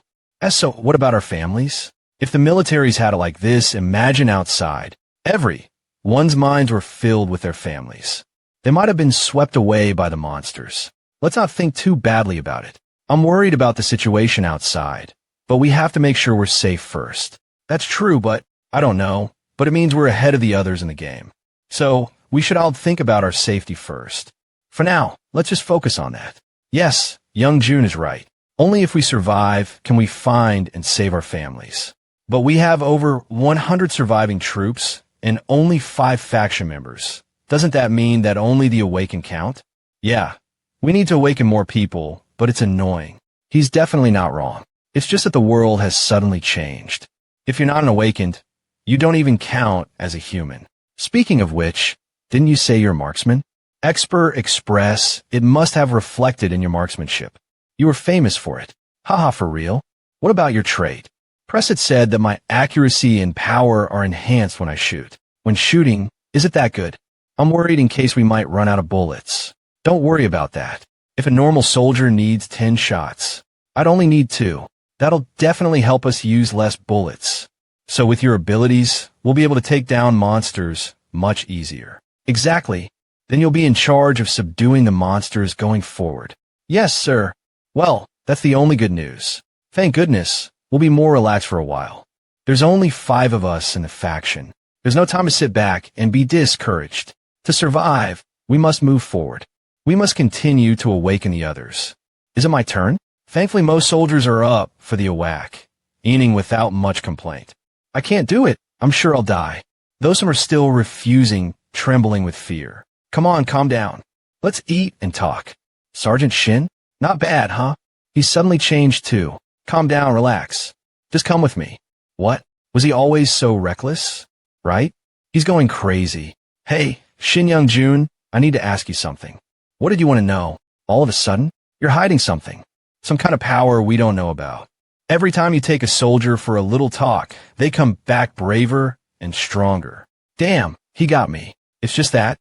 So what about our families? If the militaries had it like this, imagine outside. Everyone's minds were filled with their families. They might have been swept away by the monsters. Let's not think too badly about it. I'm worried about the situation outside, but we have to make sure we're safe first. That's true, but I don't know. But it means we're ahead of the others in the game. So we should all think about our safety first. For now, let's just focus on that. Yes, young June is right. Only if we survive can we find and save our families. But we have over 100 surviving troops and only 5 faction members. Doesn't that mean that only the Awakened count? Yeah, we need to awaken more people, but it's annoying. He's definitely not wrong. It's just that the world has suddenly changed. If you're not an Awakened, you don't even count as a human. Speaking of which, didn't you say you're a marksman? Expert Express, it must have reflected in your marksmanship. You were famous for it. Haha, for real? What about your trait? Presset said that my accuracy and power are enhanced when I shoot. When shooting, is it that good? I'm worried in case we might run out of bullets. Don't worry about that. If a normal soldier needs 10 shots, I'd only need 2. That'll definitely help us use less bullets. So with your abilities, we'll be able to take down monsters much easier. Exactly. Then you'll be in charge of subduing the monsters going forward. Yes, sir. Well, that's the only good news. Thank goodness, we'll be more relaxed for a while. There's only 5 of us in the faction. There's no time to sit back and be discouraged. To survive, we must move forward. We must continue to awaken the others. Is it my turn? Thankfully, most soldiers are up for the Awak, eating without much complaint. I can't do it. I'm sure I'll die. Those some are still refusing, trembling with fear. Come on, calm down. Let's eat and talk. Sergeant Shin? Not bad, huh? He's suddenly changed too. Calm down, relax. Just come with me. What? Was he always so reckless? Right? He's going crazy. Hey, Shin Young Jun, I need to ask you something. What did you want to know? All of a sudden? You're hiding something. Some kind of power we don't know about. Every time you take a soldier for a little talk, they come back braver and stronger. Damn, he got me. It's just that.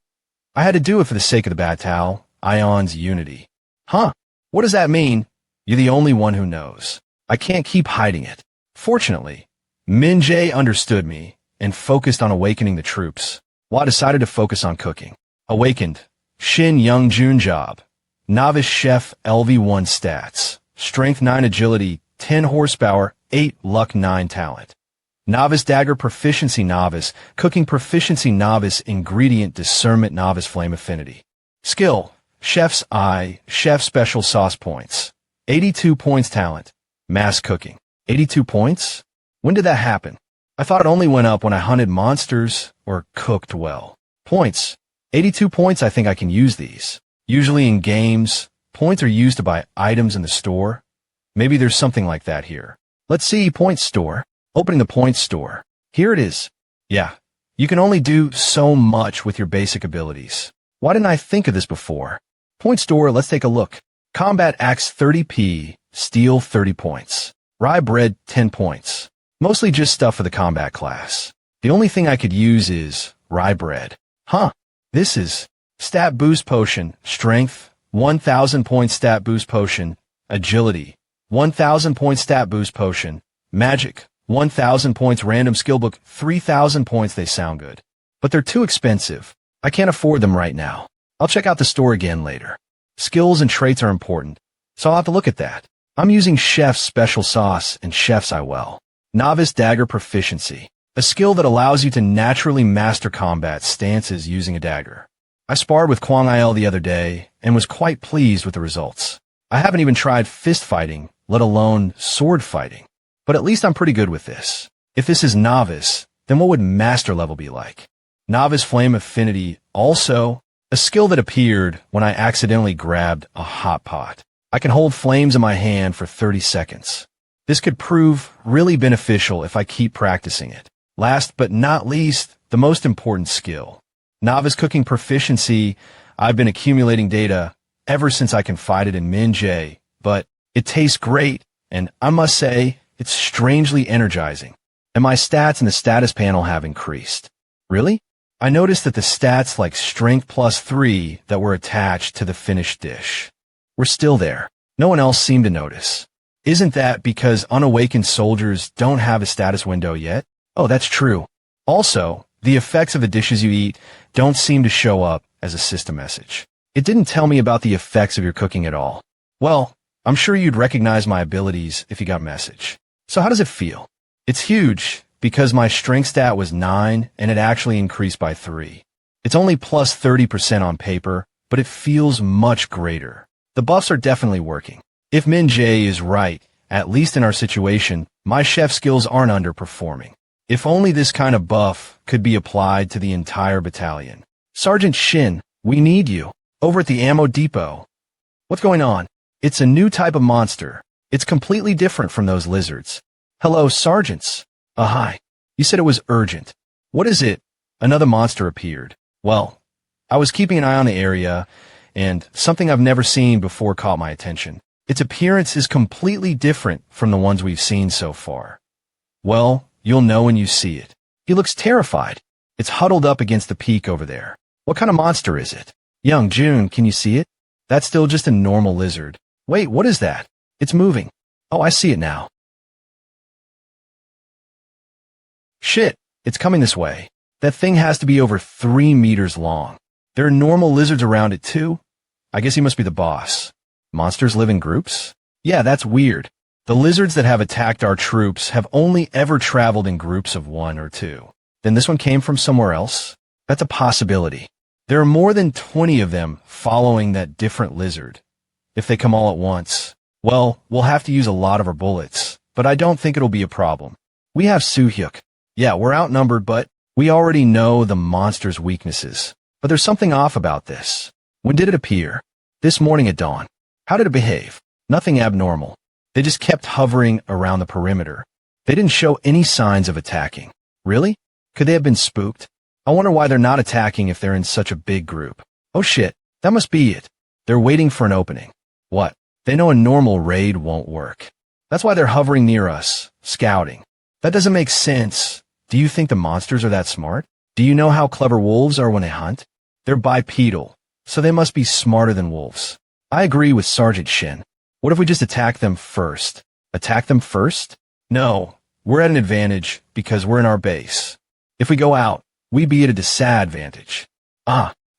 I had to do it for the sake of the battle, Ion's unity. Huh? What does that mean? You're the only one who knows. I can't keep hiding it. Fortunately, Min Jae understood me and focused on awakening the troops, while I decided to focus on cooking. Awakened. Shin Young Jun job. Novice Chef LV1 stats. Strength 9 agility, 10 horsepower, 8 luck 9 talent. Novice Dagger Proficiency Novice, Cooking Proficiency Novice, Ingredient Discernment Novice, Flame Affinity. Skill, Chef's Eye, Chef Special Sauce Points. 82 points talent. Mass Cooking. 82 points? When did that happen? I thought it only went up when I hunted monsters or cooked well. Points. 82 points, I think I can use these. Usually in games, points are used to buy items in the store. Maybe there's something like that here. Let's see, points store. Opening the points store. Here it is. Yeah, you can only do so much with your basic abilities. Why didn't I think of this before? Point store, let's take a look. Combat Axe 30p, Steel 30 points. Rye Bread 10 points. Mostly just stuff for the combat class. The only thing I could use is Rye Bread. Huh, this is Stat Boost Potion, Strength, 1000 points Stat Boost Potion, Agility, 1000 points Stat Boost Potion, Magic, 1000 points Random Skill Book, 3000 points. They sound good, but they're too expensive. I can't afford them right now. I'll check out the store again later. Skills and traits are important, so I'll have to look at that. I'm using Chef's Special Sauce and Chef's Eye Well. Novice Dagger Proficiency, a skill that allows you to naturally master combat stances using a dagger. I sparred with Kwang Il the other day and was quite pleased with the results. I haven't even tried fist fighting, let alone sword fighting. But at least I'm pretty good with this. If this is Novice, then what would Master level be like? Novice Flame Affinity, also a skill that appeared when I accidentally grabbed a hot pot. I can hold flames in my hand for 30 seconds. This could prove really beneficial if I keep practicing it. Last but not least, the most important skill. Novice Cooking Proficiency. I've been accumulating data ever since I confided in Min Jae, but it tastes great, and I must say, it's strangely energizing. And my stats in the status panel have increased. Really? I noticed that the stats like Strength +3 that were attached to the finished dish were still there. No one else seemed to notice. Isn't that because unawakened soldiers don't have a status window yet? Oh, that's true. Also, the effects of the dishes you eat don't seem to show up as a system message. It didn't tell me about the effects of your cooking at all. Well, I'm sure you'd recognize my abilities if you got a message. So how does it feel? It's huge because my strength stat was 9 and it actually increased by 3. It's only plus 30% on paper, but it feels much greater. The buffs are definitely working. If Min Jae is right, at least in our situation, my chef skills aren't underperforming. If only this kind of buff could be applied to the entire battalion. Sergeant Shin, we need you. Over at the ammo depot. What's going on? It's a new type of monster. It's completely different from those lizards. Hello, sergeants. Hi. You said it was urgent. What is it? Another monster appeared. Well, I was keeping an eye on the area, and something I've never seen before caught my attention. Its appearance is completely different from the ones we've seen so far. Well, you'll know when you see it. He looks terrified. It's huddled up against the peak over there. What kind of monster is it? Young June, can you see it? That's still just a normal lizard. Wait, what is that? It's moving. Oh, I see it now. Shit, it's coming this way. That thing has to be over 3 meters long. There are normal lizards around it too. I guess he must be the boss. Monsters live in groups? Yeah, that's weird. The lizards that have attacked our troops have only ever traveled in groups of 1 or 2. Then this one came from somewhere else? That's a possibility. There are more than 20 of them following that different lizard. If they come all at once, well, we'll have to use a lot of our bullets, but I don't think it'll be a problem. We have Soo-hyuk. Yeah, we're outnumbered, but we already know the monster's weaknesses. But there's something off about this. When did it appear? This morning at dawn. How did it behave? Nothing abnormal. They just kept hovering around the perimeter. They didn't show any signs of attacking. Really? Could they have been spooked? I wonder why they're not attacking if they're in such a big group. Oh shit, that must be it. They're waiting for an opening. What? They know a normal raid won't work. That's why they're hovering near us, scouting. That doesn't make sense. Do you think the monsters are that smart? Do you know how clever wolves are when they hunt? They're bipedal, so they must be smarter than wolves. I agree with Sergeant Shin. What if we just attack them first? Attack them first? No, we're at an advantage because we're in our base. If we go out, we'd be at a disadvantage.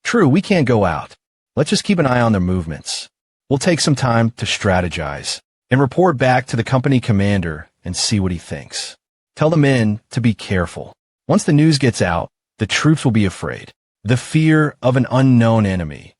True, we can't go out. Let's just keep an eye on their movements. We'll take some time to strategize and report back to the company commander and see what he thinks. Tell the men to be careful. Once the news gets out, the troops will be afraid. The fear of an unknown enemy.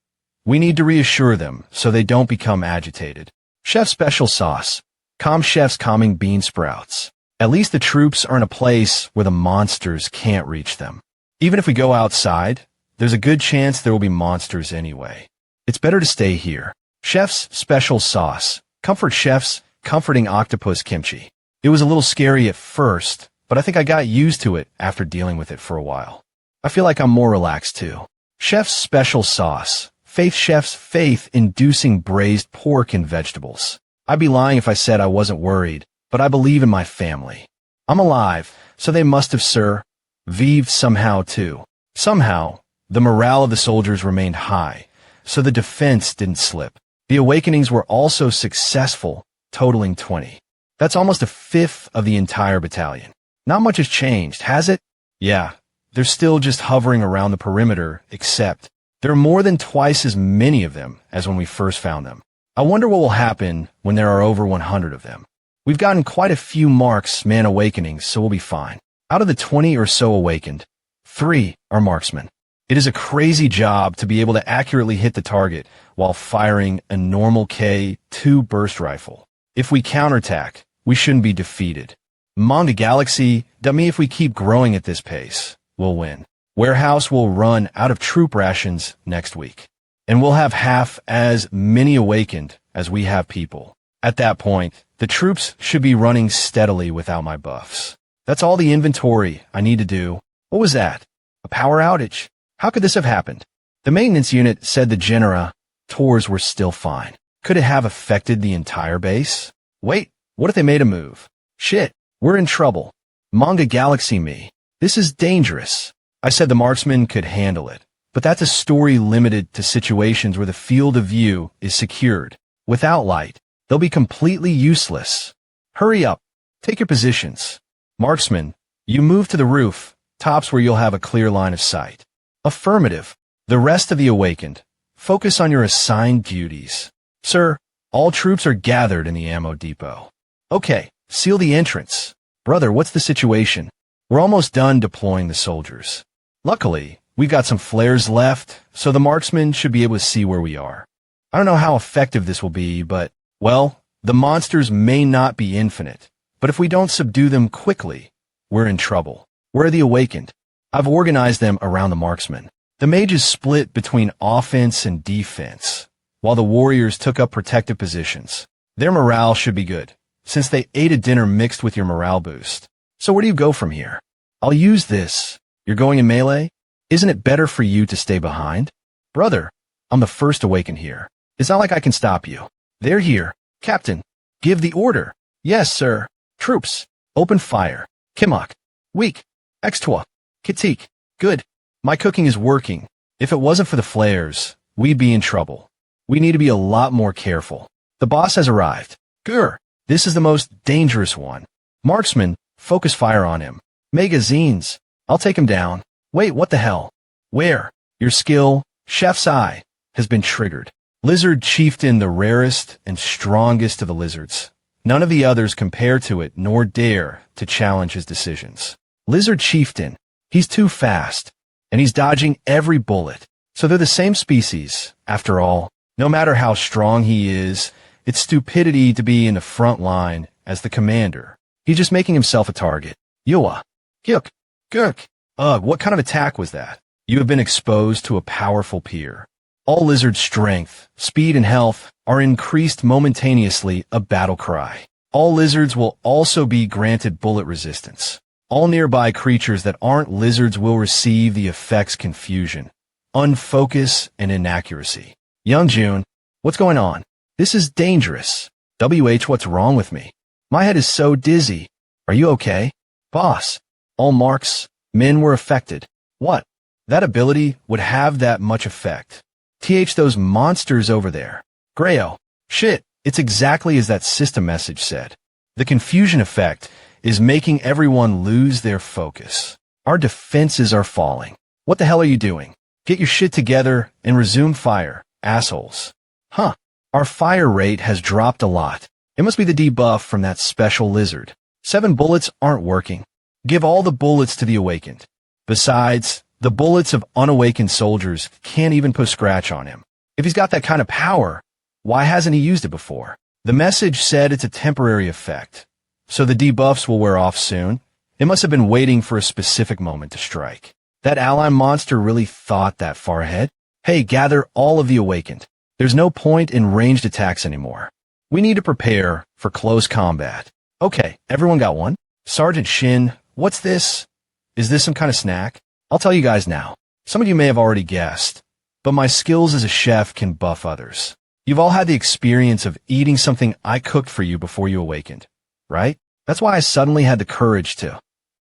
We need to reassure them so they don't become agitated. Chef special sauce. Calm chef's calming bean sprouts. At least the troops are in a place where the monsters can't reach them. Even if we go outside, there's a good chance there will be monsters anyway. It's better to stay here. Chef's special sauce. Comfort chef's comforting octopus kimchi. It was a little scary at first, but I think I got used to it after dealing with it for a while. I feel like I'm more relaxed too. Chef's special sauce. Faith Chef's faith-inducing braised pork and vegetables. I'd be lying if I said I wasn't worried, but I believe in my family. I'm alive, so they must have survived somehow too. Somehow, the morale of the soldiers remained high, so the defense didn't slip. The awakenings were also successful, totaling 20. That's almost a fifth of the entire battalion. Not much has changed, has it? Yeah, they're still just hovering around the perimeter, except there are more than twice as many of them as when we first found them. I wonder what will happen when there are over 100 of them. We've gotten quite a few marksman awakenings, so we'll be fine. Out of the 20 or so awakened, 3 are marksmen. It is a crazy job to be able to accurately hit the target while firing a normal K2 burst rifle. If we counterattack, we shouldn't be defeated. Manga Galaxy, dummy, if we keep growing at this pace, we'll win. Warehouse will run out of troop rations next week, and we'll have half as many awakened as we have people. At that point, the troops should be running steadily without my buffs. That's all the inventory I need to do. What was that? A power outage? How could this have happened? The maintenance unit said the generators were still fine. Could it have affected the entire base? Wait, what if they made a move? Shit, we're in trouble. Manga Galaxy me. This is dangerous. I said the marksman could handle it, but that's a story limited to situations where the field of view is secured. Without light, they'll be completely useless. Hurry up. Take your positions. Marksman, you move to the roof, tops where you'll have a clear line of sight. Affirmative. The rest of the awakened, focus on your assigned duties. Sir, all troops are gathered in the ammo depot. Okay, seal the entrance. Brother, what's the situation? We're almost done deploying the soldiers. Luckily, we've got some flares left, so the marksmen should be able to see where we are. I don't know how effective this will be, but, well, the monsters may not be infinite, but if we don't subdue them quickly, we're in trouble. Where are the awakened? I've organized them around the marksmen. The mages split between offense and defense, while the warriors took up protective positions. Their morale should be good, since they ate a dinner mixed with your morale boost. So where do you go from here? I'll use this. You're going in melee? Isn't it better for you to stay behind? Brother, I'm the first awakened here. It's not like I can stop you. They're here. Captain, give the order. Yes, sir. Troops, open fire. Kimok, weak. Extwa, Katik, good. My cooking is working. If it wasn't for the flares, we'd be in trouble. We need to be a lot more careful. The boss has arrived. Grr, this is the most dangerous one. Marksman, focus fire on him. Magazines, I'll take him down. Wait, what the hell? Where? Your skill, Chef's Eye, has been triggered. Lizard Chieftain, the rarest and strongest of the lizards. None of the others compare to it nor dare to challenge his decisions. Lizard Chieftain, he's too fast, and he's dodging every bullet. So they're the same species, after all. No matter how strong he is, it's stupidity to be in the front line as the commander. He's just making himself a target. Yua. Gyuk. Gurk. Ugh, what kind of attack was that? You have been exposed to a powerful peer. All lizards' strength, speed, and health are increased momentaneously, a battle cry. All lizards will also be granted bullet resistance. All nearby creatures that aren't lizards will receive the effects confusion, unfocus, and inaccuracy. Young June, what's going on? This is dangerous. What's wrong with me? My head is so dizzy. Are you okay? Boss, all marks, men were affected. What? That ability would have that much effect. Those monsters over there. Grayo. Shit, it's exactly as that system message said. The confusion effect is making everyone lose their focus. Our defenses are falling. What the hell are you doing? Get your shit together and resume fire, assholes. Huh. Our fire rate has dropped a lot. It must be the debuff from that special lizard. 7 bullets aren't working. Give all the bullets to the awakened. Besides, the bullets of unawakened soldiers can't even put a scratch on him. If he's got that kind of power, why hasn't he used it before? The message said it's a temporary effect, so the debuffs will wear off soon. It must have been waiting for a specific moment to strike. That ally monster really thought that far ahead. Hey, gather all of the awakened. There's no point in ranged attacks anymore. We need to prepare for close combat. Okay, everyone got one? Sergeant Shin, what's this? Is this some kind of snack? I'll tell you guys now. Some of you may have already guessed, but my skills as a chef can buff others. You've all had the experience of eating something I cooked for you before you awakened, right? That's why I suddenly had the courage to.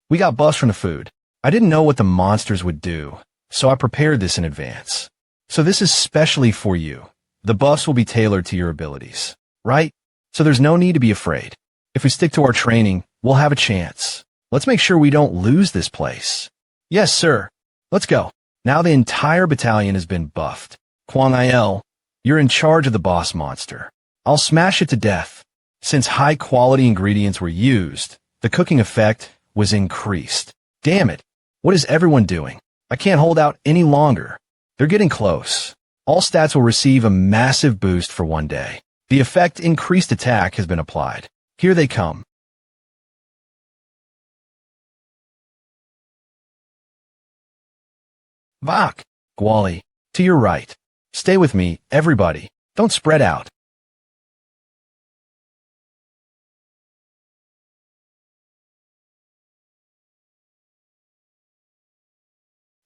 We got buffs from the food. I didn't know what the monsters would do, so I prepared this in advance. So this is specially for you. The buffs will be tailored to your abilities, right? So there's no need to be afraid. If we stick to our training, we'll have a chance. Let's make sure we don't lose this place. Yes, sir. Let's go. Now the entire battalion has been buffed. Kwang Il, you're in charge of the boss monster. I'll smash it to death. Since high-quality ingredients were used, the cooking effect was increased. Damn it. What is everyone doing? I can't hold out any longer. They're getting close. All stats will receive a massive boost for one day. The effect increased attack has been applied. Here they come. Vak, Gwali, to your right. Stay with me, everybody. Don't spread out.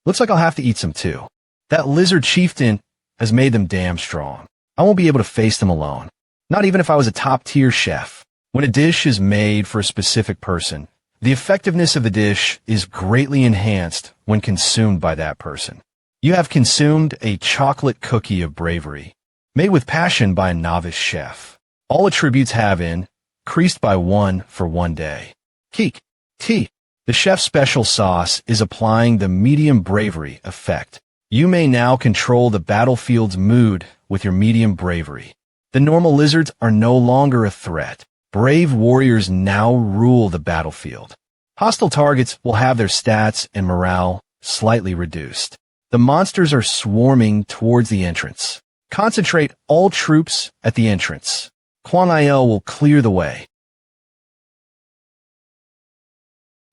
Looks like I'll have to eat some too. That lizard chieftain has made them damn strong. I won't be able to face them alone. Not even if I was a top-tier chef. When a dish is made for a specific person, the effectiveness of the dish is greatly enhanced when consumed by that person. You have consumed a chocolate cookie of bravery, made with passion by a novice chef. All attributes have increased by 1 for 1 day. Keek, tea. The chef's special sauce is applying the medium bravery effect. You may now control the battlefield's mood with your medium bravery. The normal lizards are no longer a threat. Brave warriors now rule the battlefield. Hostile targets will have their stats and morale slightly reduced. The monsters are swarming towards the entrance. Concentrate all troops at the entrance. Kwang Il will clear the way.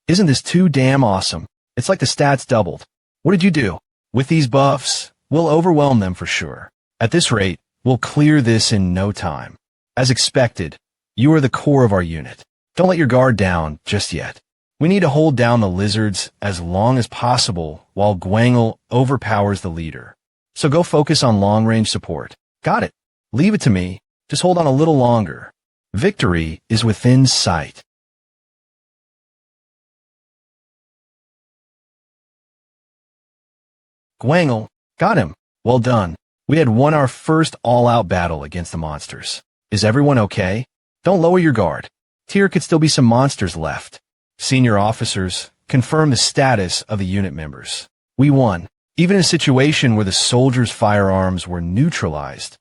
Isn't this too damn awesome? It's like the stats doubled. What did you do? With these buffs, we'll overwhelm them for sure. At this rate, we'll clear this in no time. As expected, you are the core of our unit. Don't let your guard down just yet. We need to hold down the lizards as long as possible while Gwangel overpowers the leader. So go focus on long-range support. Got it. Leave it to me. Just hold on a little longer. Victory is within sight. Gwangel, got him. Well done. We had won our first all-out battle against the monsters. Is everyone okay? Don't lower your guard. Here could still be some monsters left. Senior officers, confirm the status of the unit members. We won, even in a situation where the soldiers' firearms were neutralized.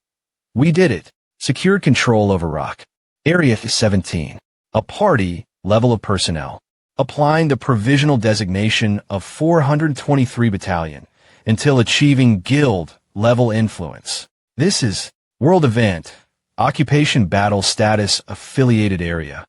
We did it. Secured control over Rock. Area 17. A party level of personnel. Applying the provisional designation of 423 Battalion until achieving guild level influence. This is World Event. Occupation Battle Status Affiliated Area.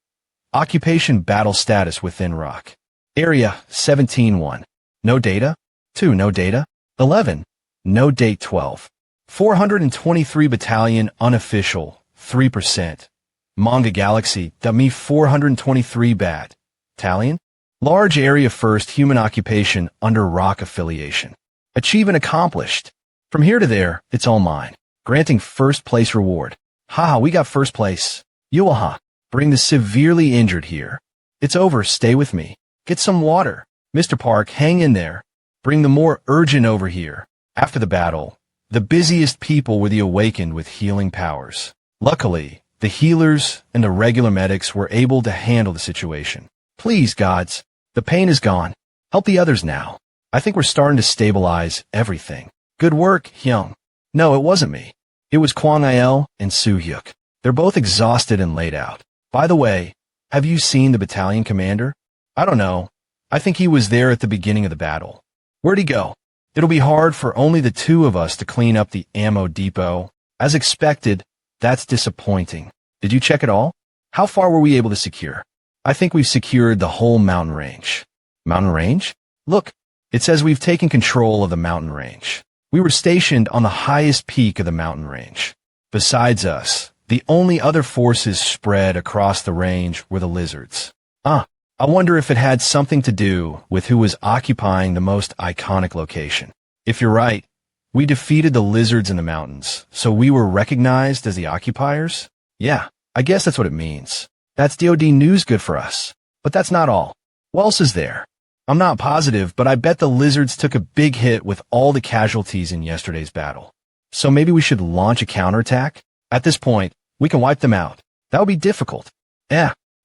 Occupation Battle Status within Rock. Area 17-1. No data. 2. No data. 11. No date 12. 423 Battalion Unofficial. 3%. Manga Galaxy. Me 423 Battalion. Large Area First Human Occupation under Rock Affiliation. Achievement accomplished. From here to there, it's all mine. Granting first place reward. Haha, we got first place. Yuaha. Bring the severely injured here. It's over, stay with me. Get some water. Mr. Park, hang in there. Bring the more urgent over here. After the battle, the busiest people were the awakened with healing powers. Luckily, the healers and the regular medics were able to handle the situation. Please, gods, the pain is gone. Help the others now. I think we're starting to stabilize everything. Good work, Hyung. No, it wasn't me. It was Kwang Il and Soo-hyuk. They're both exhausted and laid out. By the way, have you seen the battalion commander? I don't know. I think he was there at the beginning of the battle. Where'd he go? It'll be hard for only the two of us to clean up the ammo depot. As expected, that's disappointing. Did you check it all? How far were we able to secure? I think we've secured the whole mountain range. Mountain range? Look, it says we've taken control of the mountain range. We were stationed on the highest peak of the mountain range. Besides us, the only other forces spread across the range were the lizards. I wonder if it had something to do with who was occupying the most iconic location. If you're right, we defeated the lizards in the mountains, so we were recognized as the occupiers? Yeah, I guess that's what it means. That's DoD news good for us. But that's not all. What else is there? I'm not positive, but I bet the lizards took a big hit with all the casualties in yesterday's battle. So maybe we should launch a counterattack? At this point, we can wipe them out. That would be difficult.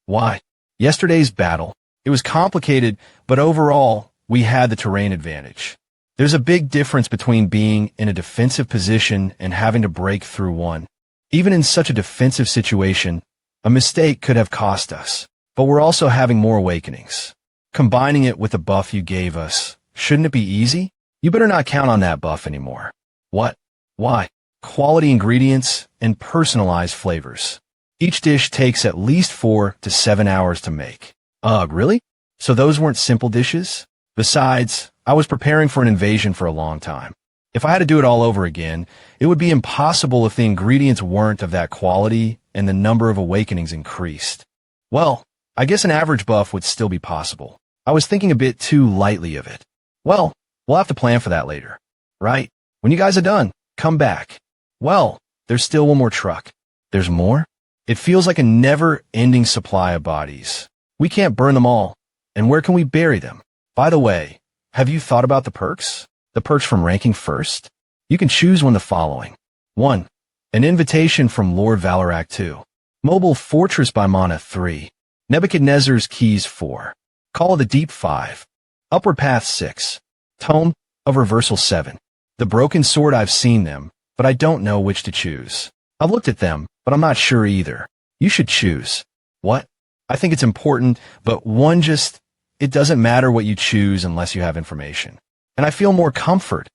Why? Yesterday's battle. It was complicated, but overall, we had the terrain advantage. There's a big difference between being in a defensive position and having to break through one. Even in such a defensive situation, a mistake could have cost us. But we're also having more awakenings. Combining it with the buff you gave us, shouldn't it be easy? You better not count on that buff anymore. What? Why? Quality ingredients and personalized flavors. Each dish takes at least 4 to 7 hours to make. Ugh, really? So those weren't simple dishes? Besides, I was preparing for an invasion for a long time. If I had to do it all over again, it would be impossible if the ingredients weren't of that quality and the number of awakenings increased. Well, I guess an average buff would still be possible. I was thinking a bit too lightly of it. Well, we'll have to plan for that later. Right? When you guys are done, come back. Well, there's still one more truck. There's more? It feels like a never-ending supply of bodies. We can't burn them all. And where can we bury them? By the way, have you thought about the perks? The perks from ranking first? You can choose one of the following. 1. An invitation from Lord Valorak 2. Mobile Fortress by Mana 3. Nebuchadnezzar's Keys 4. Call of the Deep 5. Upward Path 6. Tome of Reversal 7. The Broken Sword. I've seen them, but I don't know which to choose. I've looked at them, but I'm not sure either. You should choose. What? I think it's important, but it doesn't matter what you choose unless you have information. And I feel more comfort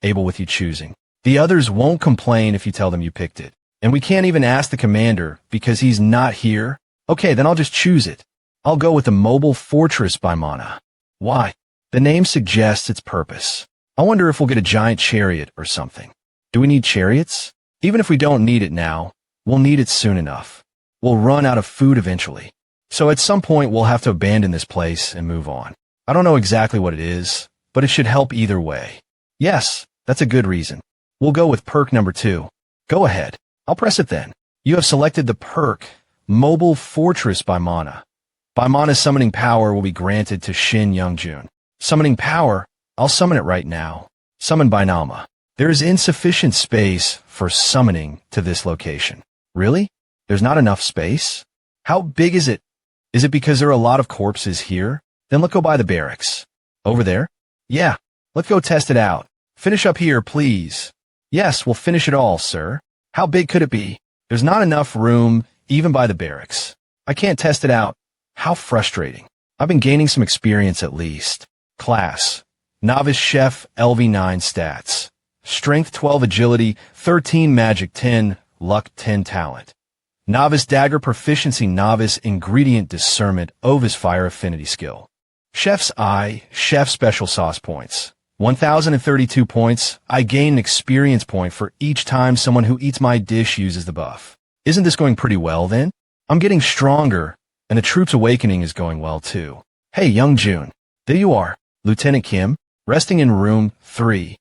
able with you choosing. The others won't complain if you tell them you picked it. And we can't even ask the commander because he's not here. Okay, then I'll just choose it. I'll go with the Mobile Fortress by Manhwa. Why? The name suggests its purpose. I wonder if we'll get a giant chariot or something. Do we need chariots? Even if we don't need it now, we'll need it soon enough. We'll run out of food eventually. So at some point we'll have to abandon this place and move on. I don't know exactly what it is, but it should help either way. Yes, that's a good reason. We'll go with perk number 2. Go ahead. I'll press it then. You have selected the perk, Mobile Fortress by Manhwa. By Manhwa's summoning power will be granted to Shin Youngjun. Summoning power, I'll summon it right now. Summon by Nalma. There is insufficient space for summoning to this location. Really? There's not enough space? How big is it? Is it because there are a lot of corpses here? Then let's go by the barracks. Over there? Yeah. Let's go test it out. Finish up here, please. Yes, we'll finish it all, sir. How big could it be? There's not enough room, even by the barracks. I can't test it out. How frustrating. I've been gaining some experience at least. Class. Novice Chef LV9 stats. Strength 12 Agility, 13 Magic 10, Luck 10 Talent. Novice Dagger Proficiency Novice Ingredient Discernment Ovis Fire Affinity Skill. Chef's Eye, Chef Special Sauce Points. 1,032 points. I gain an experience point for each time someone who eats my dish uses the buff. Isn't this going pretty well then? I'm getting stronger, and the Troops Awakening is going well too. Hey, Youngjun. There you are, Lieutenant Kim, resting in room 3.